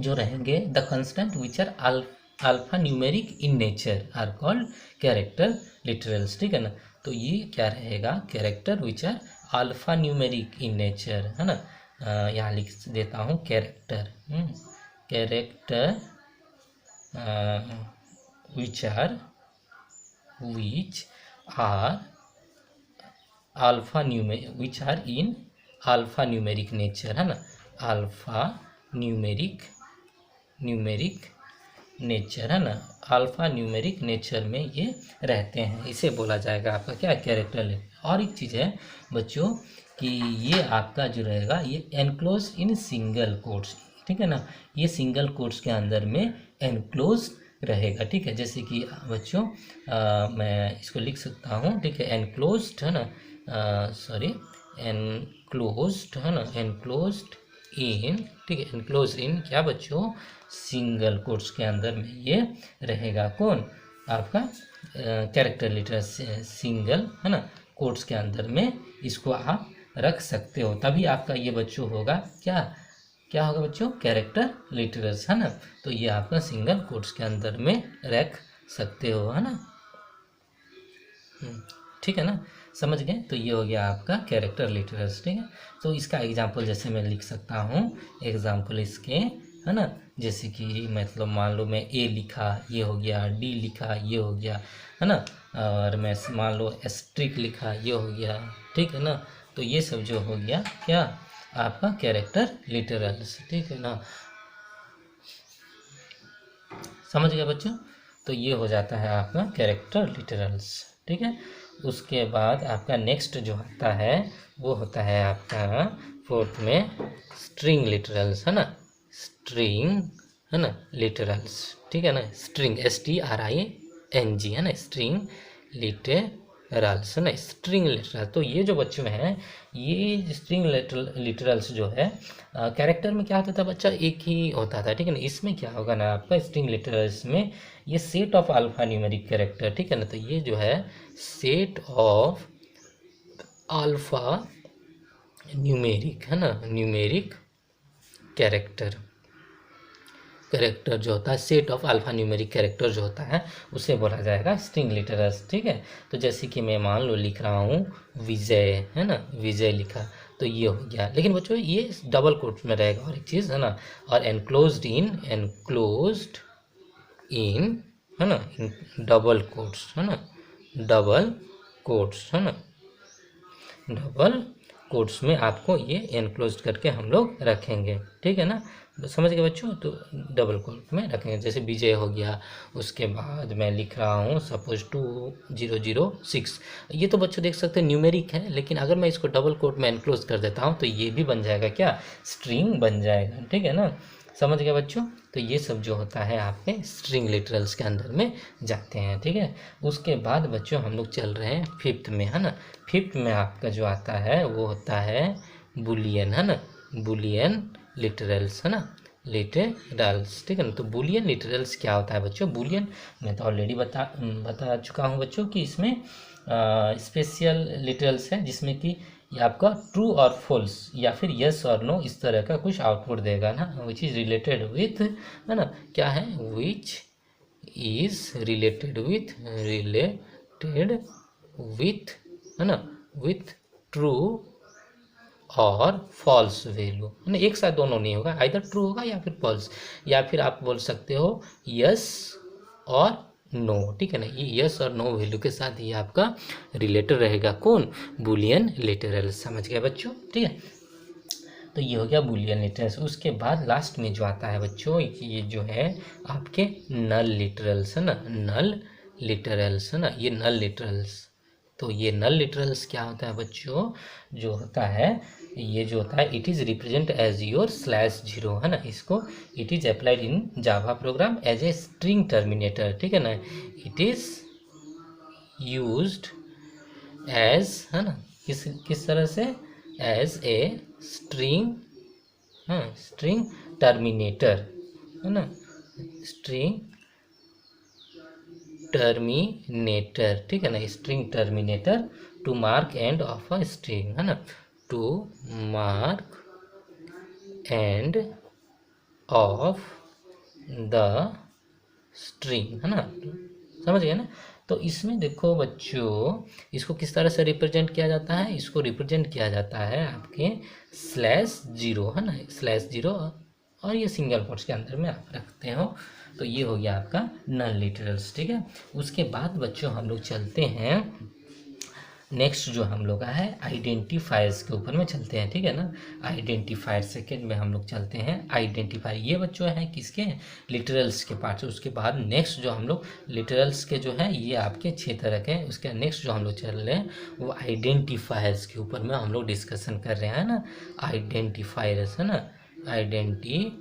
जो रहेंगे the constant which are alphanumeric in nature are called character literals, ठीक है ना। तो ये क्या रहेगा, character which are alphanumeric in nature, है ना। यहाँ लिख देता हूँ character, character which are alpha which are in alphanumeric nature, है ना, अल्फा न्यूमेरिक नेचर, है ना, अल्फा न्यूमेरिक नेचर में ये रहते हैं, इसे बोला जाएगा आपका क्या, कैरेक्टर। और एक चीज़ है बच्चों कि ये आपका जो रहेगा ये एनक्लोज इन सिंगल कोट्स, ठीक है ना, ये सिंगल कोट्स के अंदर में एनक्लोज रहेगा, ठीक है। जैसे कि बच्चों मैं इसको लिख सकता हूँ, ठीक है, एनक्लोज्ड, है ना, सॉरी एनक्लोज्ड, है ना, एनक्लोज्ड इन, ठीक है, एनक्लोज इन क्या बच्चों, सिंगल कोट्स के अंदर में ये रहेगा, कौन आपका कैरेक्टर लिटर सिंगल, है ना, कोट्स के अंदर में इसको आप रख सकते हो, तभी आपका ये बच्चों होगा क्या, क्या होगा बच्चों, कैरेक्टर लिटरल्स, है ना। तो ये आपका सिंगल कोट्स के अंदर में रख सकते हो, है ना, ठीक है ना, समझ गए। तो ये हो गया आपका कैरेक्टर लिटरल्स, ठीक है। तो इसका एग्जांपल जैसे मैं लिख सकता हूँ, एग्जांपल इसके, है ना, जैसे कि मतलब मान लो मैं ए लिखा ये हो गया, डी लिखा ये हो गया, है ना, और मैं मान लो एस्ट्रिक लिखा ये हो गया, ठीक है ना। तो ये सब जो हो गया क्या आपका कैरेक्टर लिटरल्स, ठीक है ना, समझ गया बच्चों। तो ये हो जाता है आपका कैरेक्टर लिटरल्स, ठीक है। उसके बाद आपका नेक्स्ट जो आता है वो होता है आपका फोर्थ में स्ट्रिंग लिटरल्स, है ना, स्ट्रिंग, है ना, लिटरल्स, ठीक है ना, स्ट्रिंग STRING, है ना, स्ट्रिंग लिटरल्स, है ना, स्ट्रिंग लिटरल। तो ये जो बच्चों हैं ये स्ट्रिंग लिटरल्स जो है कैरेक्टर में क्या होता था बच्चा, एक ही होता था, ठीक है ना। इसमें क्या होगा ना आपका स्ट्रिंग लिटरल्स में ये set of alpha numeric character, ठीक है ना। तो ये जो है सेट ऑफ अल्फा न्यूमेरिक, है ना, न्यूमेरिक कैरेक्टर जो होता है, set of alpha numeric character जो होता है उसे बोला जाएगा स्ट्रिंग लिटरल्स, ठीक है। तो जैसे कि मैं मान लो लिख रहा हूँ विजय, है ना, विजय लिखा तो ये हो गया, लेकिन बच्चों ये डबल कोट में रहेगा, और एक चीज़ है ना, और एनक्लोज्ड इन, है ना, डबल कोट्स, है ना, डबल कोट्स, है ना, डबल कोट्स में आपको ये एनक्लोज करके हम लोग रखेंगे, ठीक है ना, समझ गए बच्चों। तो डबल कोट में रखेंगे, जैसे विजय हो गया, उसके बाद मैं लिख रहा हूँ सपोज 2006, ये तो बच्चों देख सकते हैं न्यूमेरिक है, लेकिन अगर मैं इसको डबल कोट में एनक्लोज कर देता हूँ तो ये भी बन जाएगा क्या, स्ट्रिंग बन जाएगा, ठीक है ना। समझ गए बच्चों। तो ये सब जो होता है आपके स्ट्रिंग लिटरल्स के अंदर में जाते हैं, ठीक है। उसके बाद बच्चों हम लोग चल रहे हैं फिफ्थ में, है ना। फिफ्थ में आपका जो आता है वो होता है बुलियन, है ना, बुलियन लिटरल्स, है ना, लिटरल्स, ठीक है ना। तो बुलियन लिटरल्स क्या होता है बच्चों? बुलियन मैं तो ऑलरेडी बता चुका हूँ बच्चों कि इसमें स्पेशल लिटरल्स है जिसमें कि ये आपका ट्रू और फॉल्स या फिर यस और नो इस तरह का कुछ आउटपुट देगा ना, विच इज़ रिलेटेड विथ, है ना, क्या है, विच इज रिलेटेड विथ, है ना, विथ ट्रू और फॉल्स वैल्यू, है ना। एक साथ दोनों नहीं होगा, आइदर ट्रू होगा या फिर फॉल्स, या फिर आप बोल सकते हो यस और नो, ठीक है ना। ये यस और नो वैल्यू के साथ ये आपका रिलेटेड रहेगा, कौन? Boolean literal. समझ गए बच्चों, ठीक है। तो ये हो गया बुलियन लिटरल्स। उसके बाद लास्ट में जो आता है बच्चों ये जो है आपके नल लिटरल्स, है ना, नल लिटरल्स, है ना, ये नल लिटरल्स। तो ये नल लिटरल्स क्या होता है बच्चों? जो होता है ये जो होता है it is represent as your slash zero, है ना। इसको it is applied in Java program as a string terminator, ठीक है ना। इट इज़ यूज्ड एज, है ना, किस तरह से? एज ए स्ट्रिंग, हाँ, स्ट्रिंग टर्मिनेटर, है ना, स्ट्रिंग टर्मिनेटर, ठीक है ना, string terminator to mark end of a string, है ना, to mark end of the string, है ना। समझ गए ना। तो इसमें देखो बच्चों इसको किस तरह से रिप्रेजेंट किया जाता है? इसको रिप्रेजेंट किया जाता है आपके स्लैश जीरो, है ना, स्लैश जीरो, और ये सिंगल कोट्स के अंदर में आप रखते हो। तो ये हो गया आपका नल लिटरल्स, ठीक है। उसके बाद बच्चों हम लोग चलते हैं नेक्स्ट जो हम लोग का है आइडेंटिफायर्स के ऊपर में चलते हैं, ठीक है ना। आइडेंटिफायर सेकेंड में हम लोग चलते हैं आइडेंटिफायर। ये बच्चों हैं किसके? लिटरल्स के पार्ट से। उसके बाद नेक्स्ट जो हम लोग लिटरल्स के जो है ये आपके 6 तरह के हैं। उसके नेक्स्ट जो हम लोग चल रहे हैं वो आइडेंटिफायर्स के ऊपर में हम लोग डिस्कशन कर रहे हैं ना। आइडेंटिफायर्स, है ना, आइडेंटिफायर्स,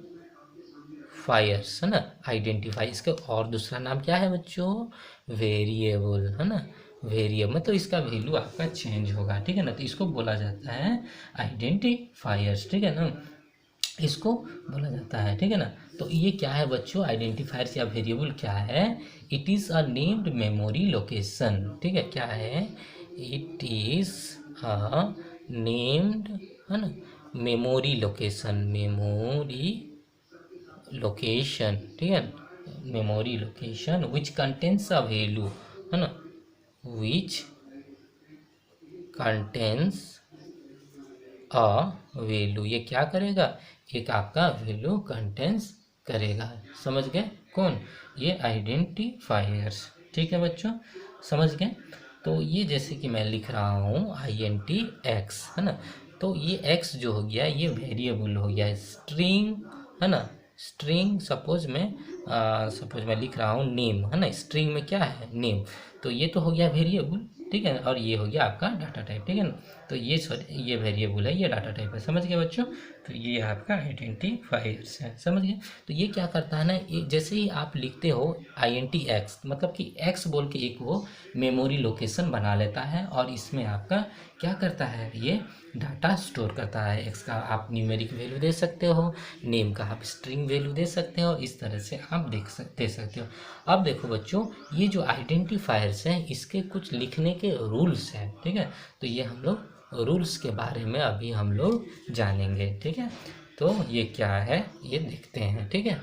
है ना, आइडेंटिफाई। इसका और दूसरा नाम क्या है बच्चों? वेरिएबल, है ना, वेरिएबल मतलब इसका वैल्यू आपका चेंज होगा, ठीक है ना। तो इसको बोला जाता है आइडेंटिफायर्स, ठीक है ना, इसको बोला जाता है, ठीक है ना। तो ये क्या है बच्चों? आइडेंटिफायर्स या वेरिएबल क्या है? It is a named memory location, ठीक है, क्या है? इट इज़ अ नेम्ड, है ना, मेमोरी लोकेशन, मेमोरी लोकेशन, ठीक है, memory location which contains a value, है ना, विच कंटेन्स अ वैल्यू। ये क्या करेगा? एक आपका वैल्यू कंटेन्स करेगा। समझ गए? कौन? ये आइडेंटिफायर्स, ठीक है बच्चों, समझ गए। तो ये जैसे कि मैं लिख रहा हूँ INT-X, है ना। तो ये x जो हो गया ये वेरिएबल हो गया, स्ट्रिंग, है ना, स्ट्रिंग। सपोज मैं लिख रहा हूँ नेम, है ना, स्ट्रिंग में क्या है? नेम। तो ये तो हो गया वेरिएबल, ठीक है, और ये हो गया आपका डाटा टाइप, ठीक है ना। तो ये सॉरी ये वेरिएबल है, ये डाटा टाइप है। समझ गए बच्चों? तो ये आपका आइडेंटिफायर्स है, समझ गए। तो ये क्या करता है ना, जैसे ही आप लिखते हो INT-X मतलब कि x बोल के एक वो मेमोरी लोकेशन बना लेता है, और इसमें आपका क्या करता है? ये डाटा स्टोर करता है। x का आप न्यूमेरिक वैल्यू दे सकते हो, नेम का आप स्ट्रिंग वैल्यू दे सकते हो, इस तरह से आप दे सकते हो। अब देखो बच्चों ये जो आइडेंटिफायर्स हैं इसके कुछ लिखने के रूल्स हैं, ठीक है। तो ये हम लोग रूल्स के बारे में अभी हम लोग जानेंगे, ठीक है। तो ये क्या है ये देखते हैं, ठीक है।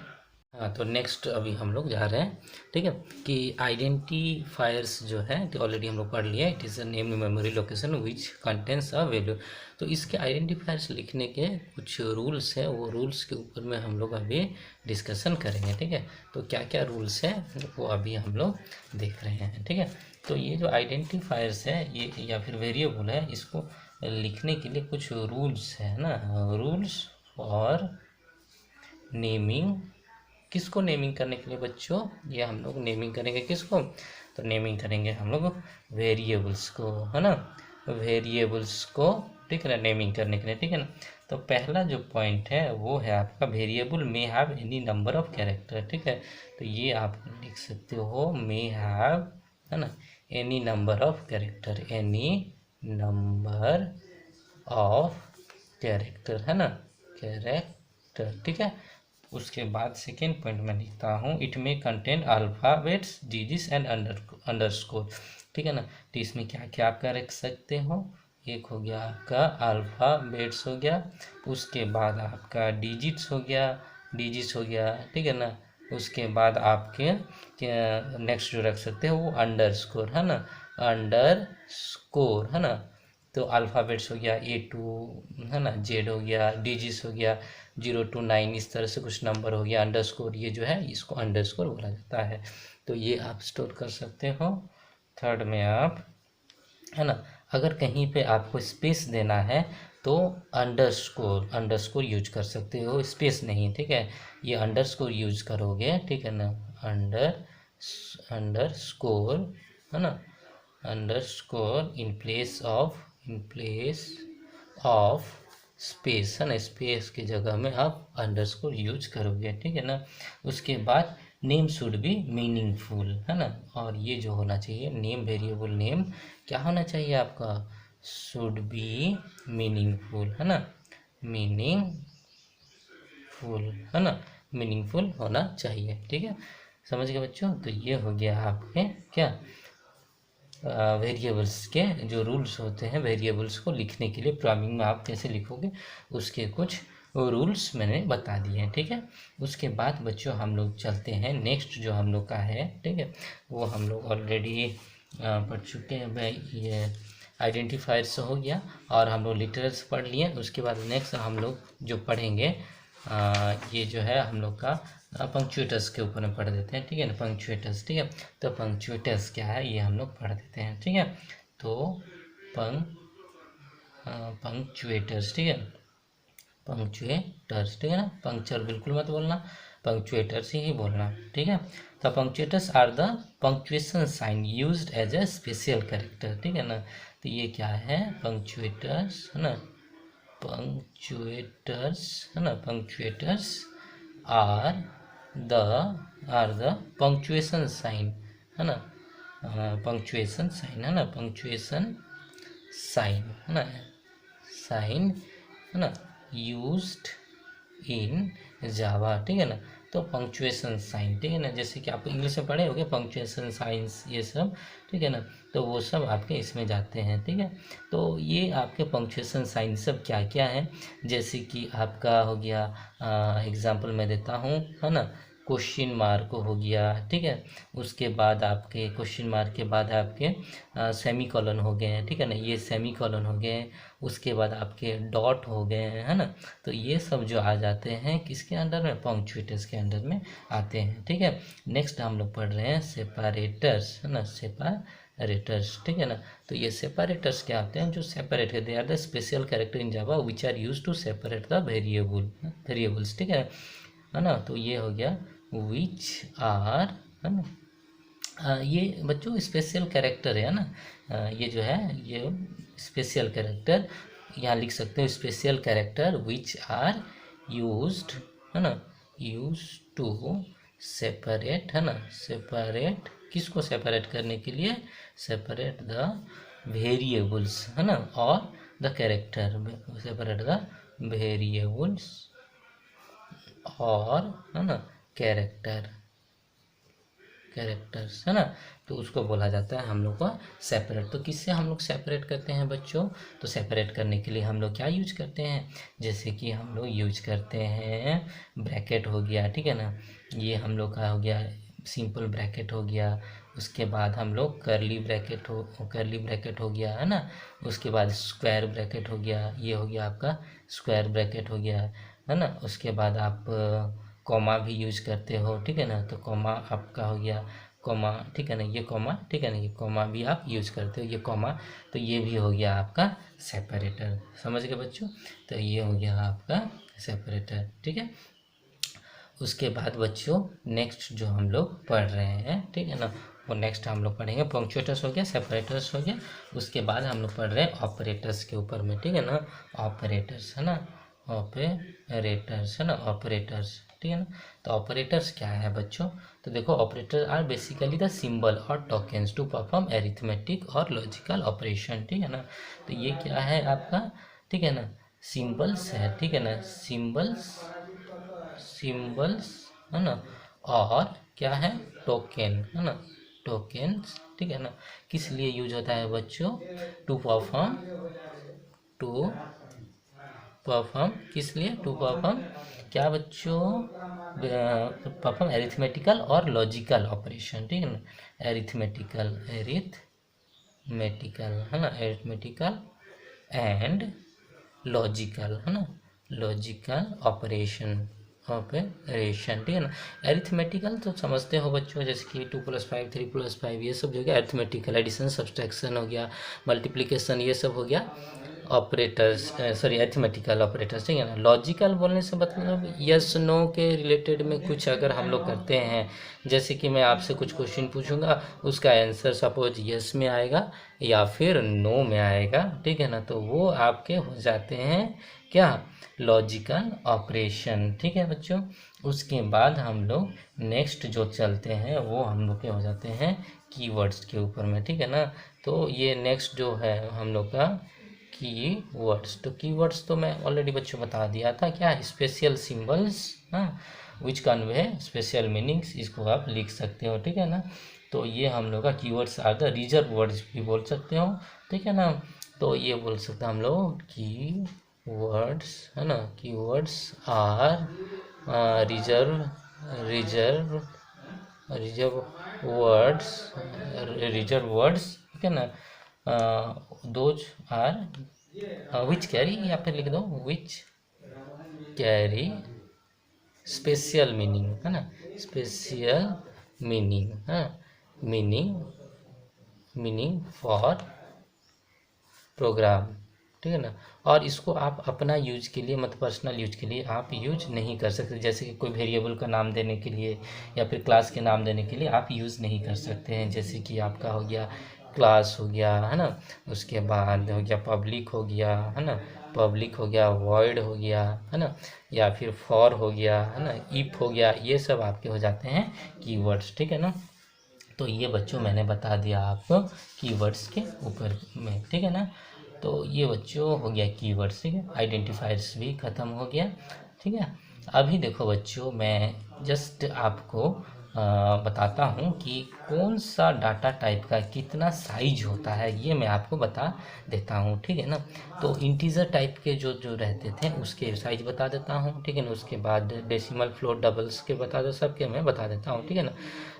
हाँ, तो नेक्स्ट अभी हम लोग जा रहे हैं, ठीक है, कि आइडेंटिफायर्स जो है तो ऑलरेडी हम लोग पढ़ लिया। It is a name memory location which contains a value. तो इसके आइडेंटिफायर्स लिखने के कुछ रूल्स हैं, वो रूल्स के ऊपर में हम लोग अभी डिस्कशन करेंगे, ठीक है। तो क्या क्या रूल्स हैं वो अभी हम लोग देख रहे हैं, ठीक है। तो ये जो आइडेंटिफायर्स है ये या फिर वेरिएबल है, इसको लिखने के लिए कुछ रूल्स है ना, रूल्स फॉर नेमिंग। किसको नेमिंग करने के लिए बच्चों? ये हम लोग नेमिंग करेंगे किसको? तो नेमिंग करेंगे हम लोग वेरिएबल्स को, है ना, वेरिएबल्स को ठीक है ना, नेमिंग करने के लिए, ठीक है ना। तो पहला जो पॉइंट है वो है आपका variable may have any number of character, ठीक है। तो ये आप लिख सकते हो मे हैव, है ना, any number of character, any number of character, है ना, कैरेक्टर, ठीक है। उसके बाद सेकेंड पॉइंट में लिखता हूँ इट में contain alphabets, digits and underscore, ठीक है ना। तो इसमें क्या क्या आप कर सकते हो, एक हो गया आपका अल्फ़ाबेट्स हो गया, उसके बाद आपका डिजिट्स हो गया, ठीक है ना। उसके बाद आपके नेक्स्ट जो रख सकते हो वो अंडरस्कोर, है ना, अंडरस्कोर, है ना। तो अल्फ़ाबेट्स हो गया A to, है ना, Z हो गया, डिजिट्स हो गया 0 to 9, इस तरह से कुछ नंबर हो गया, अंडरस्कोर ये जो है इसको अंडरस्कोर बोला जाता है। तो ये आप स्टोर कर सकते हो। थर्ड में आप, है ना, अगर कहीं पे आपको स्पेस देना है तो अंडरस्कोर यूज कर सकते हो, स्पेस नहीं, ठीक है, ये अंडरस्कोर यूज करोगे, ठीक है ना, अंडरस्कोर, है ना, underscore in place of space, है ना, स्पेस की जगह में आप अंडरस्कोर यूज करोगे, ठीक है ना। उसके बाद नेम शुड बी मीनिंगफुल, है ना, और ये जो होना चाहिए नेम, वेरिएबल नेम क्या होना चाहिए आपका, शुड बी मीनिंगफुल, है ना, मीनिंगफुल होना चाहिए, ठीक है। समझ गए बच्चों। तो ये हो गया आपके क्या वेरिएबल्स के जो रूल्स होते हैं, वेरिएबल्स को लिखने के लिए प्रोग्रामिंग में आप कैसे लिखोगे उसके कुछ रूल्स मैंने बता दिए हैं, ठीक है। उसके बाद बच्चों हम लोग चलते हैं नेक्स्ट जो हम लोग का है, ठीक है, वो हम लोग ऑलरेडी पढ़ चुके हैं भाई, ये आइडेंटिफायर्स हो गया और हम लोग लिटरल्स पढ़ लिए। उसके बाद नेक्स्ट हम लोग जो पढ़ेंगे ये जो है हम लोग का पंक्चुएटर्स के ऊपर में पढ़ देते हैं, ठीक है ना, पंक्चुएटर्स, ठीक है। तो पंक्चुएटर्स क्या है ये हम लोग पढ़ देते हैं, ठीक है। तो पंक्चुएटर्स, ठीक है, पंक्चुएटर्स, ठीक है ना, पंक्चर बिल्कुल मत बोलना, पंक्चुएटर्स ही बोलना, ठीक है। तो punctuators are the punctuation sign used as a special character, ठीक है ना। तो ये क्या है पंक्चुएटर्स, है ना, पंक्चुएटर्स, है ना, पंक्चुएटर्स आर द पंक्चुएशन साइन, है ना, पंक्चुएशन साइन, है ना, पंक्चुएशन साइन, है ना, साइन, है ना, यूज्ड इन जावा, ठीक है ना। तो पंक्चुएशन साइन, ठीक है ना, जैसे कि आप इंग्लिश में पढ़े होंगे पंक्चुएशन साइंस ये सब, ठीक है ना, तो वो सब आपके इसमें जाते हैं, ठीक है। तो ये आपके पंक्चुएशन साइन सब क्या क्या है, जैसे कि आपका हो गया एग्जांपल मैं देता हूँ, है ना, क्वेश्चन मार्क हो गया, ठीक है। उसके बाद आपके क्वेश्चन मार्क के बाद आपके सेमी कॉलन हो गए हैं, ठीक है ना, ये सेमी कॉलन हो गए हैं। उसके बाद आपके डॉट हो गए हैं, है ना। तो ये सब जो आ जाते हैं किसके अंडर में, पंक्चुएटर्स के अंडर में आते हैं, ठीक है। नेक्स्ट हम लोग पढ़ रहे हैं सेपरेटर्स, है ना, सेपरेटर्स, ठीक है ना। तो ये सेपरेटर्स क्या होते हैं, जो सेपरेट है, they are the special character in Java which are use to separate the variables, ठीक है ना। तो ये हो गया विच आर, है ना, ये बच्चों स्पेशल कैरेक्टर है ना, ये जो है ये स्पेशल कैरेक्टर यहाँ लिख सकते हो, special character which are used, है ना, यूज टू सेपरेट, है ना, सेपरेट किसको सेपरेट करने के लिए, सेपरेट द वेरिएबल्स, है ना, और the character, separate the variables और, है ना, कैरेक्टर्स, है ना। तो उसको बोला जाता है हम लोग को सेपरेट। तो किससे हम लोग सेपरेट करते हैं बच्चों, तो सेपरेट करने के लिए हम लोग क्या यूज करते हैं, जैसे कि हम लोग यूज करते हैं ब्रैकेट हो गया, ठीक है ना, ये हम लोग का हो गया सिंपल ब्रैकेट हो गया। उसके बाद हम लोग करली ब्रैकेट हो गया, है ना। उसके बाद स्क्वायर ब्रैकेट हो गया, ये हो गया आपका स्क्वायर ब्रैकेट हो गया, है ना। उसके बाद आप कॉमा भी यूज करते हो, ठीक है ना, तो कॉमा आपका हो गया कॉमा, ठीक है ना, ये कॉमा, ठीक है ना, ये कॉमा भी आप यूज करते हो, ये कॉमा, तो ये भी हो गया आपका सेपरेटर, समझ गए बच्चों। तो ये हो गया आपका सेपरेटर, ठीक है। उसके बाद बच्चों नेक्स्ट जो हम लोग पढ़ रहे हैं, ठीक है ना, वो नेक्स्ट हम लोग पढ़ेंगे। पंक्चुएटर्स हो गया, सेपरेटर्स हो गया, उसके बाद हम लोग पढ़ रहे हैं ऑपरेटर्स के ऊपर में, ठीक है ना। ऑपरेटर्स है ना, ऑपरेटर्स है ना, ऑपरेटर्स, ठीक है ना। तो ऑपरेटर्स क्या है बच्चों? तो देखो, operator are basically the symbol और टोकन्स टू परफॉर्म एरिथमेटिक और लॉजिकल ऑपरेशन, ठीक है ना। तो ये क्या है आपका, ठीक है ना, सिंबल्स है, ठीक है ना, सिंबल्स, सिंबल्स है ना, और क्या है, टोकन है ना, टोकन्स, ठीक है ना। किस लिए यूज होता है बच्चों? टू परफॉर्म, टू परफॉर्म, किस लिए? टू परफॉर्म क्या बच्चों? परफॉर्म एरिथमेटिकल और लॉजिकल ऑपरेशन, ठीक है ना। एरिथमेटिकल, एरिथमेटिकल है ना, एरिथमेटिकल एंड लॉजिकल है ना, लॉजिकल ऑपरेशन, ऑपरेशन, ठीक है ना। एरिथमेटिकल तो समझते हो बच्चों, जैसे कि 2+5 3+5 ये सब जो है एरिथमेटिकल, एडिशन सब्सट्रैक्शन हो गया, मल्टीप्लिकेशन, ये सब हो गया ऑपरेटर्स, सॉरी एरिथमेटिकल ऑपरेटर्स, ठीक है ना। लॉजिकल बोलने से मतलब यस नो के रिलेटेड में कुछ अगर हम लोग करते हैं, जैसे कि मैं आपसे कुछ क्वेश्चन पूछूंगा, उसका आंसर सपोज यस में आएगा या फिर नो में आएगा, ठीक है ना, तो वो आपके हो जाते हैं क्या, लॉजिकल ऑपरेशन, ठीक है बच्चों। उसके बाद हम लोग नेक्स्ट जो चलते हैं वो हम लोग के हो जाते हैं कीवर्ड्स के ऊपर में, ठीक है ना। तो ये नेक्स्ट जो है हम लोग का कीवर्ड्स, तो कीवर्ड्स तो मैं ऑलरेडी बच्चों बता दिया था, क्या स्पेशल सिंबल्स, हाँ, विच कन्वे स्पेशल मीनिंग्स, इसको आप लिख सकते हो, ठीक है ना। तो ये हम लोग का keywords are the reserve words भी बोल सकते हो, ठीक है ना। तो ये बोल सकते हैं हम लोग की वर्ड्स है ना, keywords are reserve, reserve, reserve words, reserve words, ठीक है ना। दोज आर विच कैरी, या फिर लिख दो विच कैरी स्पेशल मीनिंग है ना, स्पेशल मीनिंग है, मीनिंग, मीनिंग फॉर प्रोग्राम, ठीक है ना। और इसको आप अपना यूज के लिए, मतलब पर्सनल यूज के लिए आप यूज नहीं कर सकते, जैसे कि कोई वेरिएबल का नाम देने के लिए या फिर क्लास के नाम देने के लिए आप यूज़ नहीं कर सकते हैं, जैसे कि आपका हो गया क्लास हो गया है ना, उसके बाद हो गया पब्लिक हो गया है ना, पब्लिक हो गया, वॉइड हो गया है ना, या फिर फॉर हो गया है ना, इफ हो गया, ये सब आपके हो जाते हैं कीवर्ड्स, ठीक है ना। तो ये बच्चों मैंने बता दिया आपको कीवर्ड्स के ऊपर में, ठीक है ना। तो ये बच्चों हो गया कीवर्ड्स, ठीक है। आइडेंटिफायर्स भी ख़त्म हो गया, ठीक है। अभी देखो बच्चों, मैं जस्ट आपको बताता हूँ कि कौन सा डाटा टाइप का कितना साइज होता है, ये मैं आपको बता देता हूँ, ठीक है ना। तो इंटीजर टाइप के जो जो रहते थे उसके साइज बता देता हूँ, ठीक है ना। उसके बाद डेसिमल, फ्लोट, डबल्स के बता दो, सबके मैं बता देता हूँ, ठीक है ना।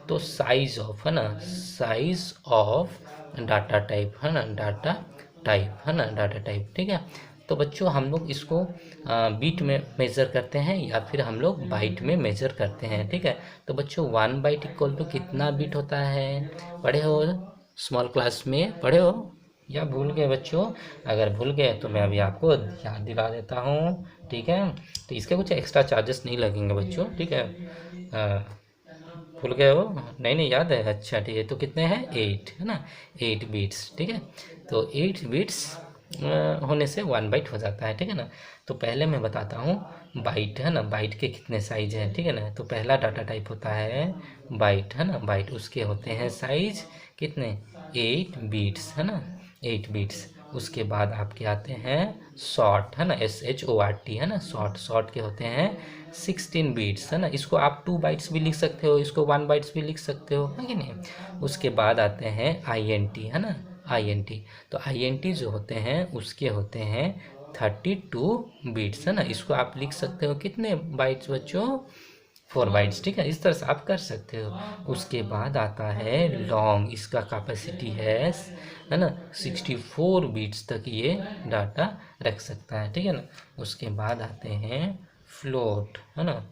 तो साइज ऑफ है ना, साइज ऑफ डाटा टाइप है ना, डाटा टाइप है ना, डाटा टाइप, ठीक है। तो बच्चों हम लोग इसको बीट में मेज़र करते हैं या फिर हम लोग बाइट में मेज़र करते हैं, ठीक है। तो बच्चों 1 बाइट इक्वल टू कितना बीट होता है, पढ़े हो स्मॉल क्लास में, पढ़े हो या भूल गए बच्चों? अगर भूल गए तो मैं अभी आपको याद दिला देता हूँ, ठीक है। तो इसके कुछ एक्स्ट्रा चार्जेस नहीं लगेंगे बच्चों, ठीक है। भूल गए हो? नहीं नहीं याद है, अच्छा ठीक है। तो कितने हैं, 8 है ना, 8 बीट्स, ठीक है। तो 8 बीट्स होने से 1 बाइट हो जाता है, ठीक है ना। तो पहले मैं बताता हूँ बाइट है ना, बाइट के कितने साइज हैं, ठीक है ना। तो पहला डाटा टाइप होता है बाइट है ना, बाइट, उसके होते हैं साइज कितने, 8 बीट्स है ना, 8 बीट्स। उसके बाद आपके आते हैं शॉर्ट है ना, SHORT है ना, शॉर्ट, शॉर्ट के होते हैं 16 बीट्स है ना। इसको आप 2 बाइट्स भी लिख सकते हो, इसको 1 बाइट्स भी लिख सकते हो, है कि नहीं। उसके बाद आते हैं INT है ना, INT। तो INT जो होते हैं उसके होते हैं 32 बीट्स है ना। इसको आप लिख सकते हो कितने बाइट्स बच्चों, 4 बाइट्स, ठीक है। इस तरह से आप कर सकते हो। उसके बाद आता है लॉन्ग, इसका कैपेसिटी है ना 64 बीट्स तक ये डाटा रख सकता है, ठीक है ना। उसके बाद आते हैं फ्लोट है ना,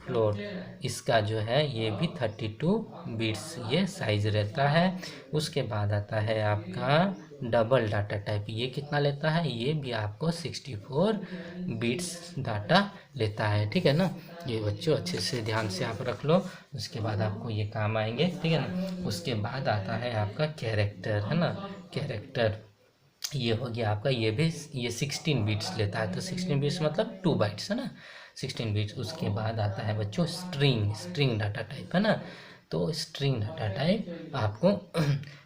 फ्लोट, इसका जो है ये भी 32 बीट्स ये साइज रहता है। उसके बाद आता है आपका डबल डाटा टाइप। ये कितना लेता है, ये भी आपको 64 बिट्स डाटा लेता है, ठीक है ना। ये बच्चों अच्छे से ध्यान से आप रख लो, उसके बाद आपको ये काम आएंगे, ठीक है ना। उसके बाद आता है आपका कैरेक्टर, है ना, कैरेक्टर। ये हो गया आपका, ये भी ये 16 बिट्स लेता है, तो 16 बिट्स मतलब 2 बाइट्स, है ना, 16 बिट्स। उसके बाद आता है बच्चों स्ट्रिंग, स्ट्रिंग डाटा टाइप, है ना। तो स्ट्रिंग डाटा टाइप आपको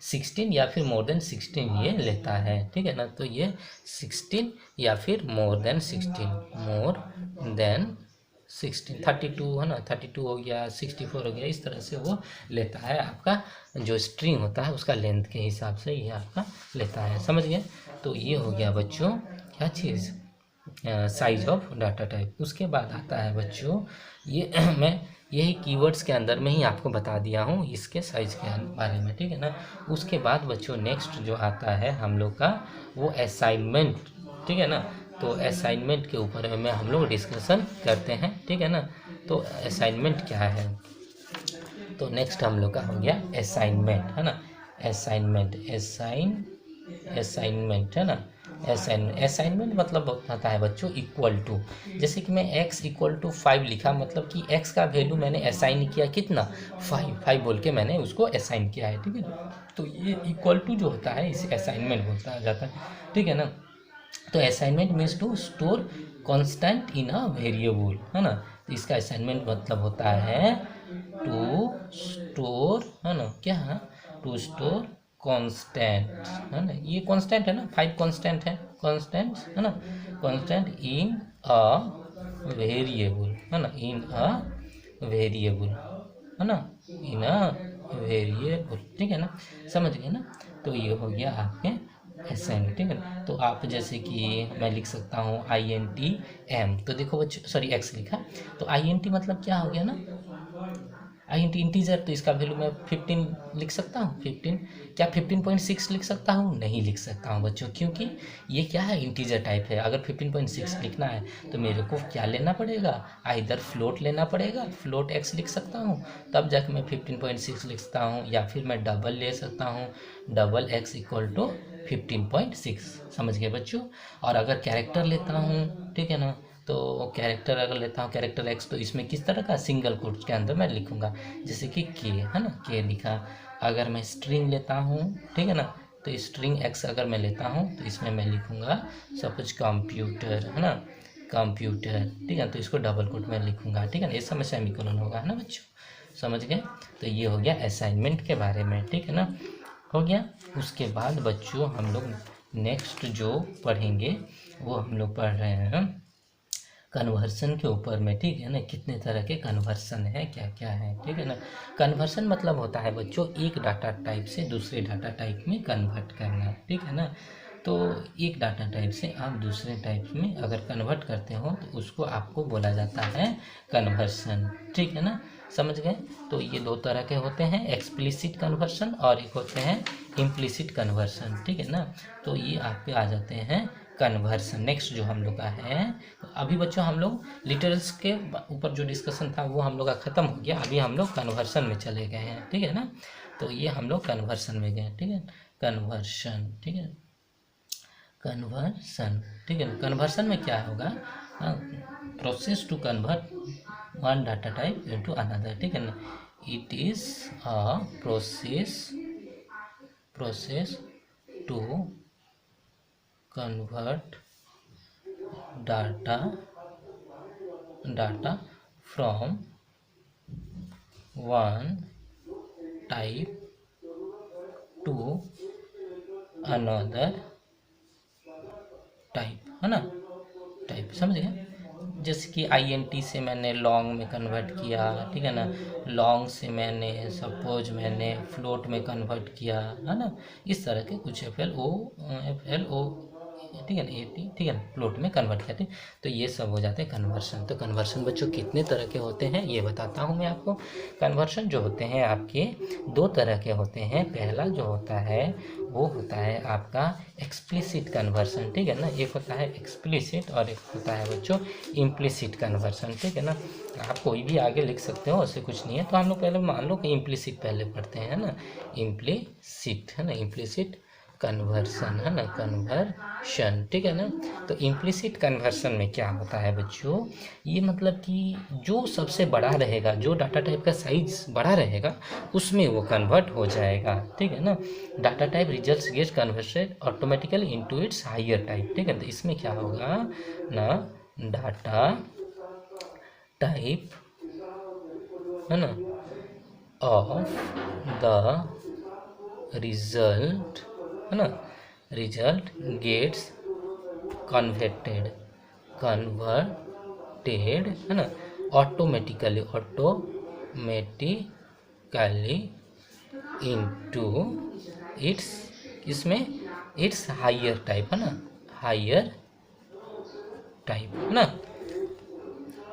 16 या फिर मोर देन 16 ये लेता है, ठीक है ना। तो ये 16 या फिर मोर देन 16 32, है ना, 32 हो गया, 64 हो गया, इस तरह से वो लेता है। आपका जो स्ट्रिंग होता है उसका लेंथ के हिसाब से ये आपका लेता है, समझ गए। तो ये हो गया बच्चों क्या चीज़, साइज ऑफ डाटा टाइप। उसके बाद आता है बच्चों ये मैं यही कीवर्ड्स के अंदर में ही आपको बता दिया हूँ इसके साइज के बारे में, ठीक है ना। उसके बाद बच्चों नेक्स्ट जो आता है हम लोग का वो असाइनमेंट, ठीक है ना। तो असाइनमेंट के ऊपर में हम लोग डिस्कशन करते हैं, ठीक है ना। तो असाइनमेंट क्या है, तो नेक्स्ट हम लोग का हो गया असाइनमेंट, है ना। असाइनमेंट है ना। असाइनमेंट मतलब होता है बच्चों इक्वल टू, जैसे कि मैं x इक्वल टू 5 लिखा, मतलब कि x का वैल्यू मैंने असाइन किया कितना 5 बोल के मैंने उसको असाइन किया है, ठीक है ना। तो ये इक्वल टू जो होता है इसे असाइनमेंट बोलता जाता है, ठीक है ना। तो assignment means to store constant in a variable, है ना। तो इसका असाइनमेंट मतलब होता है टू स्टोर, है ना, क्या, टू स्टोर कांस्टेंट, है ना। ये कांस्टेंट है ना, 5 कांस्टेंट है, कांस्टेंट है ना, कांस्टेंट इन अ वेरिएबल, है ना, इन अ वेरिएबल, है ना, इन अ वेरिएबल, ठीक है ना, समझ गए ना। तो ये हो गया आपके असाइनमेंट, ठीक है ना। तो आप जैसे कि मैं लिख सकता हूँ INTM, तो देखो बच्चों सॉरी x लिखा, तो INT मतलब क्या हो गया ना, INT इंटीजर, तो इसका वैल्यू मैं 15 लिख सकता हूँ, 15, क्या 15.6 लिख सकता हूँ, नहीं लिख सकता हूँ बच्चों, क्योंकि ये क्या है इंटीजर टाइप है। अगर 15.6 लिखना है तो मेरे को क्या लेना पड़ेगा, आइदर फ्लोट लेना पड़ेगा, फ्लोट x लिख सकता हूँ, तब जाके मैं 15.6 लिख सकता हूँ, या फिर मैं डबल ले सकता हूँ, डबल x इक्वल टू 15.6, समझ गए बच्चों। और अगर कैरेक्टर लेता हूँ, ठीक है ना, तो कैरेक्टर अगर लेता हूँ कैरेक्टर x, तो इसमें किस तरह का सिंगल कोट्स के अंदर मैं लिखूंगा, जैसे कि k, है ना, k लिखा। अगर मैं स्ट्रिंग लेता हूँ, ठीक है ना, तो स्ट्रिंग x अगर मैं लेता हूँ तो इसमें मैं लिखूंगा सपोज कंप्यूटर, है ना, कंप्यूटर, ठीक है, तो इसको डबल कोट में लिखूंगा, ठीक है ना, इस समय सेमीकोलन होगा, है ना बच्चों, समझ गए। तो ये हो गया असाइनमेंट के बारे में, ठीक है ना, हो गया। उसके बाद बच्चों हम लोग नेक्स्ट जो पढ़ेंगे वो हम लोग पढ़ रहे हैं कन्वर्सन के ऊपर में, ठीक है ना। कितने तरह के कन्वर्सन है, क्या क्या है, ठीक है ना। कन्वर्सन मतलब होता है बच्चों एक डाटा टाइप से दूसरे डाटा टाइप में कन्वर्ट करना, ठीक है ना। तो एक डाटा टाइप से आप दूसरे टाइप में अगर कन्वर्ट करते हो तो उसको आपको बोला जाता है कन्वर्सन, ठीक है ना, समझ गए। तो ये दो तरह के होते हैं, एक्सप्लिसिट कन्वर्सन और एक होते हैं इम्प्लिसिट कन्वर्सन, ठीक है ना। तो ये आपके आ जाते हैं कन्वर्सन। नेक्स्ट जो हम लोग का है, तो अभी बच्चों हम लोग लिटरल्स के ऊपर जो डिस्कशन था वो हम लोग का ख़त्म हो गया, अभी हम लोग कन्वर्सन में चले गए हैं, ठीक है ना। तो ये हम लोग कन्वर्सन में गए, ठीक है, कन्वर्सन, ठीक है, कन्वर्सन, ठीक है ना। कन्वर्सन में क्या होगा, process to convert one data type into another, ठीक है ना। It is a process to convert data from one type to another type, है ना, टाइप, समझ गए। जैसे कि INT से मैंने लॉन्ग में कन्वर्ट किया, ठीक है ना, लॉन्ग से मैंने सपोज मैंने फ्लोट में कन्वर्ट किया, है ना, इस तरह के कुछ FLO, ठीक है ना, AT, ठीक है ना, फ्लोट में कन्वर्ट किया, ठीक। तो ये सब हो जाते हैं कन्वर्सन। तो कन्वर्सन बच्चों कितने तरह के होते हैं ये बताता हूँ मैं आपको। कन्वर्सन जो होते हैं आपके दो तरह के होते हैं। पहला जो होता है वो होता है आपका एक्सप्लिसिट कन्वर्सन, ठीक है ना, एक होता है एक्सप्लिसिट और एक होता है बच्चों इम्प्लिसिट कन्वर्सन, ठीक है ना। आप कोई भी आगे लिख सकते हो, ऐसे कुछ नहीं है। तो हम लोग पहले मान लो कि इम्प्लिसिट पहले पढ़ते हैं ना, इम्प्लिसिट, है ना, इम्प्लिसिट कन्वर्सन, है ना, कन्वर्शन, ठीक है ना। तो इम्प्लिसिट कन्वर्सन में क्या होता है बच्चों, ये मतलब कि जो सबसे बड़ा रहेगा, जो डाटा टाइप का साइज बड़ा रहेगा उसमें वो कन्वर्ट हो जाएगा, ठीक है ना। Data type results get converted automatically into its higher type, ठीक है। तो इसमें क्या होगा ना, डाटा टाइप, है ना, ऑफ द रिजल्ट, है ना, रिजल्ट गेट्स कन्वर्टेड, कन्वर्टेड, है ना, ऑटोमेटिकली इनटू इट्स, इसमें इट्स हायर टाइप, है ना, हायर टाइप, है ना,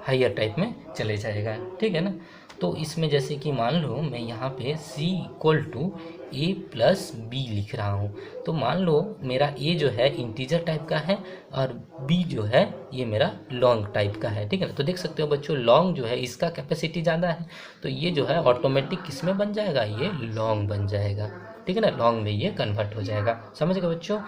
हायर टाइप में चले जाएगा, ठीक है ना। तो इसमें जैसे कि मान लो मैं यहाँ पे c equal to a plus B लिख रहा हूँ, तो मान लो मेरा a जो है इंटीजर टाइप का है और b जो है ये मेरा लॉन्ग टाइप का है, ठीक है ना। तो देख सकते हो बच्चों, लॉन्ग जो है इसका कैपेसिटी ज़्यादा है, तो ये जो है ऑटोमेटिक किस में बन जाएगा, ये लॉन्ग बन जाएगा, ठीक है ना, लॉन्ग में ये कन्वर्ट हो जाएगा। समझ गए बच्चों।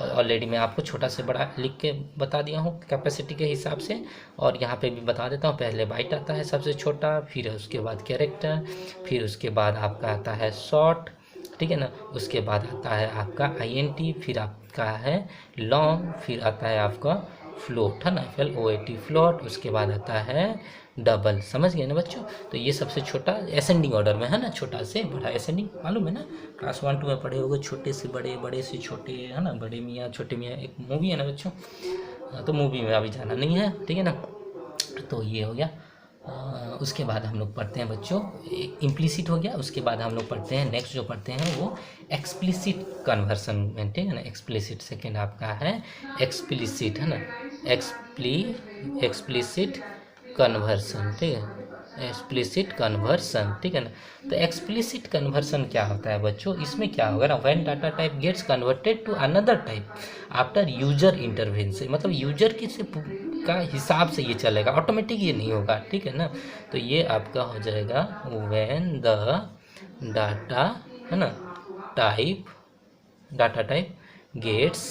ऑलरेडी मैं आपको छोटा से बड़ा लिख के बता दिया हूँ कैपेसिटी के हिसाब से, और यहाँ पे भी बता देता हूँ। पहले बाइट आता है सबसे छोटा, फिर उसके बाद कैरेक्टर, फिर उसके बाद आपका आता है शॉर्ट, ठीक है ना, उसके बाद आता है आपका INT, फिर आपका है लॉन्ग, फिर आता है आपका फ्लोट, है ना, FLOAT फ्लोट, उसके बाद आता है डबल। समझ गए ना बच्चों। तो ये सबसे छोटा असेंडिंग ऑर्डर में, है ना, छोटा से बड़ा असेंडिंग, मालूम है ना, क्लास 1 2 में पढ़े होगे, छोटे से बड़े, बड़े से छोटे, है ना, बड़े मियाँ छोटे मियाँ, एक मूवी है ना बच्चों। तो मूवी में अभी जाना नहीं है, ठीक है ना। तो ये हो गया। उसके बाद हम लोग पढ़ते हैं बच्चों, इम्प्लिसिट हो गया। उसके बाद हम लोग पढ़ते हैं, नेक्स्ट जो पढ़ते हैं वो एक्सप्लिसिट कन्वर्सन में, ठीक है ना। एक्सप्लिसिट सेकेंड आपका है एक्सप्लिसिट, है ना, एक्सप्लिसिट कन्वर्सन, ठीक है, एक्सप्लिसिट कन्वर्सन, ठीक है ना। तो एक्सप्लिसिट कन्वर्सन क्या होता है बच्चों, इसमें क्या होगा ना, when data type gets converted to another type after user intervention, मतलब यूजर की से का हिसाब से ये चलेगा, ऑटोमेटिक ये नहीं होगा, ठीक है ना। तो ये आपका हो जाएगा व्हेन द डाटा, है ना, डाटा टाइप गेट्स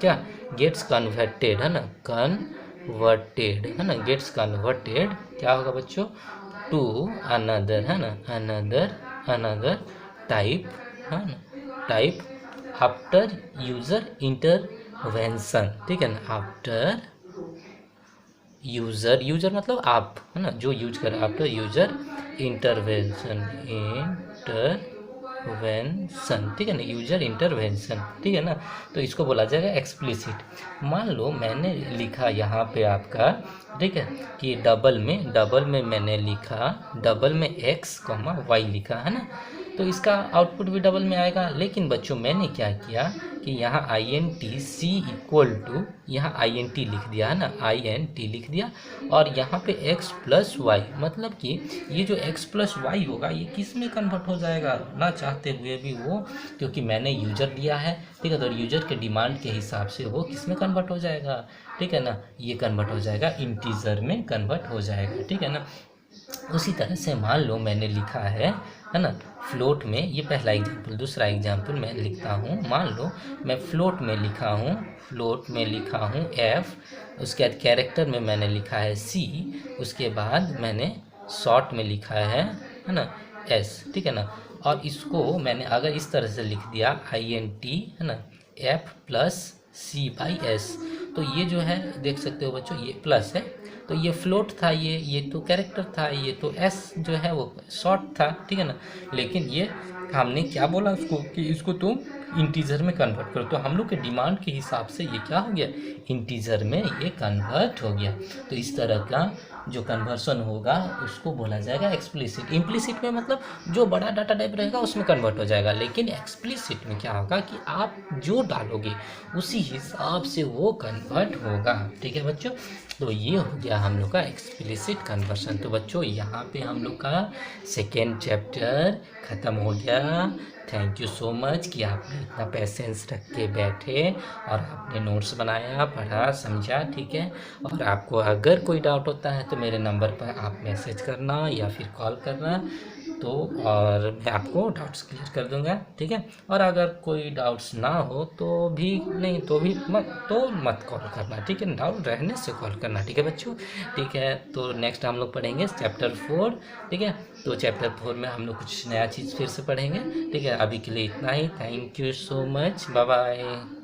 क्या, गेट्स कन्वर्टेड, है ना, कन्वर्टेड, है ना, गेट्स कन्वर्टेड क्या होगा बच्चों, टू अनदर, है ना, अनदर टाइप, है ना, टाइप आफ्टर यूजर इंटरवेंशन, ठीक है ना, आफ्टर यूजर मतलब आप, है ना, जो यूज कर, आफ्टर यूजर इंटरवेंशन, ठीक है ना, यूजर इंटरवेंशन, ठीक है ना। तो इसको बोला जाएगा एक्सप्लिसिट। मान लो मैंने लिखा यहाँ पे आपका, ठीक है, कि डबल में मैंने लिखा, डबल में x, y लिखा, है ना, तो इसका आउटपुट भी डबल में आएगा। लेकिन बच्चों मैंने क्या किया कि यहाँ INT C इक्वल टू, यहाँ INT लिख दिया, है ना, INT लिख दिया, और यहाँ पे x प्लस वाई, मतलब कि ये जो x प्लस वाई होगा ये किस में कन्वर्ट हो जाएगा, ना चाहते हुए भी वो, क्योंकि मैंने यूजर दिया है, ठीक है, तो यूजर के डिमांड के हिसाब से वो किस में कन्वर्ट हो जाएगा, ठीक है ना, ये कन्वर्ट हो जाएगा इंटीजर में कन्वर्ट हो जाएगा, ठीक है ना। उसी तरह से मान लो मैंने लिखा है ना, फ्लोट में, ये पहला एग्जाम्पल। दूसरा एग्जाम्पल मैं लिखता हूँ, मान लो मैं फ्लोट में लिखा हूँ f, उसके बाद कैरेक्टर में मैंने लिखा है c, उसके बाद मैंने शॉर्ट में लिखा है ना s, ठीक है ना। और इसको मैंने अगर इस तरह से लिख दिया INT, है ना, f plus c by s, तो ये जो है देख सकते हो बच्चों, ये प्लस है, तो ये फ्लोट था, ये तो कैरेक्टर था, ये तो s जो है वो शॉर्ट था, ठीक है ना। लेकिन ये हमने क्या बोला उसको कि इसको तुम इंटीजर में कन्वर्ट करो, तो हम लोग के डिमांड के हिसाब से ये क्या हो गया, इंटीजर में ये कन्वर्ट हो गया। तो इस तरह का जो कन्वर्सन होगा उसको बोला जाएगा एक्सप्लिसिट। इम्प्लिसिट में मतलब जो बड़ा डाटा टाइप रहेगा उसमें कन्वर्ट हो जाएगा, लेकिन एक्सप्लिसिट में क्या होगा कि आप जो डालोगे उसी हिसाब से वो कन्वर्ट होगा, ठीक है बच्चों। तो ये हो गया हम लोग का एक्सप्लिसिट कन्वर्सन। तो बच्चों यहाँ पे हम लोग का सेकेंड चैप्टर ख़त्म हो गया। थैंक यू सो मच कि आपने इतना पेशेंस रख के बैठे और आपने नोट्स बनाया, पढ़ा, समझा, ठीक है। और आपको अगर कोई डाउट होता है तो मेरे नंबर पर आप मैसेज करना या फिर कॉल करना। तो और मैं आपको डाउट्स क्लियर कर दूंगा, ठीक है। और अगर कोई डाउट्स ना हो तो भी नहीं, तो भी मत कॉल करना, ठीक है। डाउट रहने से कॉल करना, ठीक है बच्चों, ठीक है। तो नेक्स्ट हम लोग पढ़ेंगे चैप्टर 4, ठीक है। तो चैप्टर 4 में हम लोग कुछ नया चीज़ फिर से पढ़ेंगे, ठीक है। अभी के लिए इतना ही। Thank you so much, bye bye.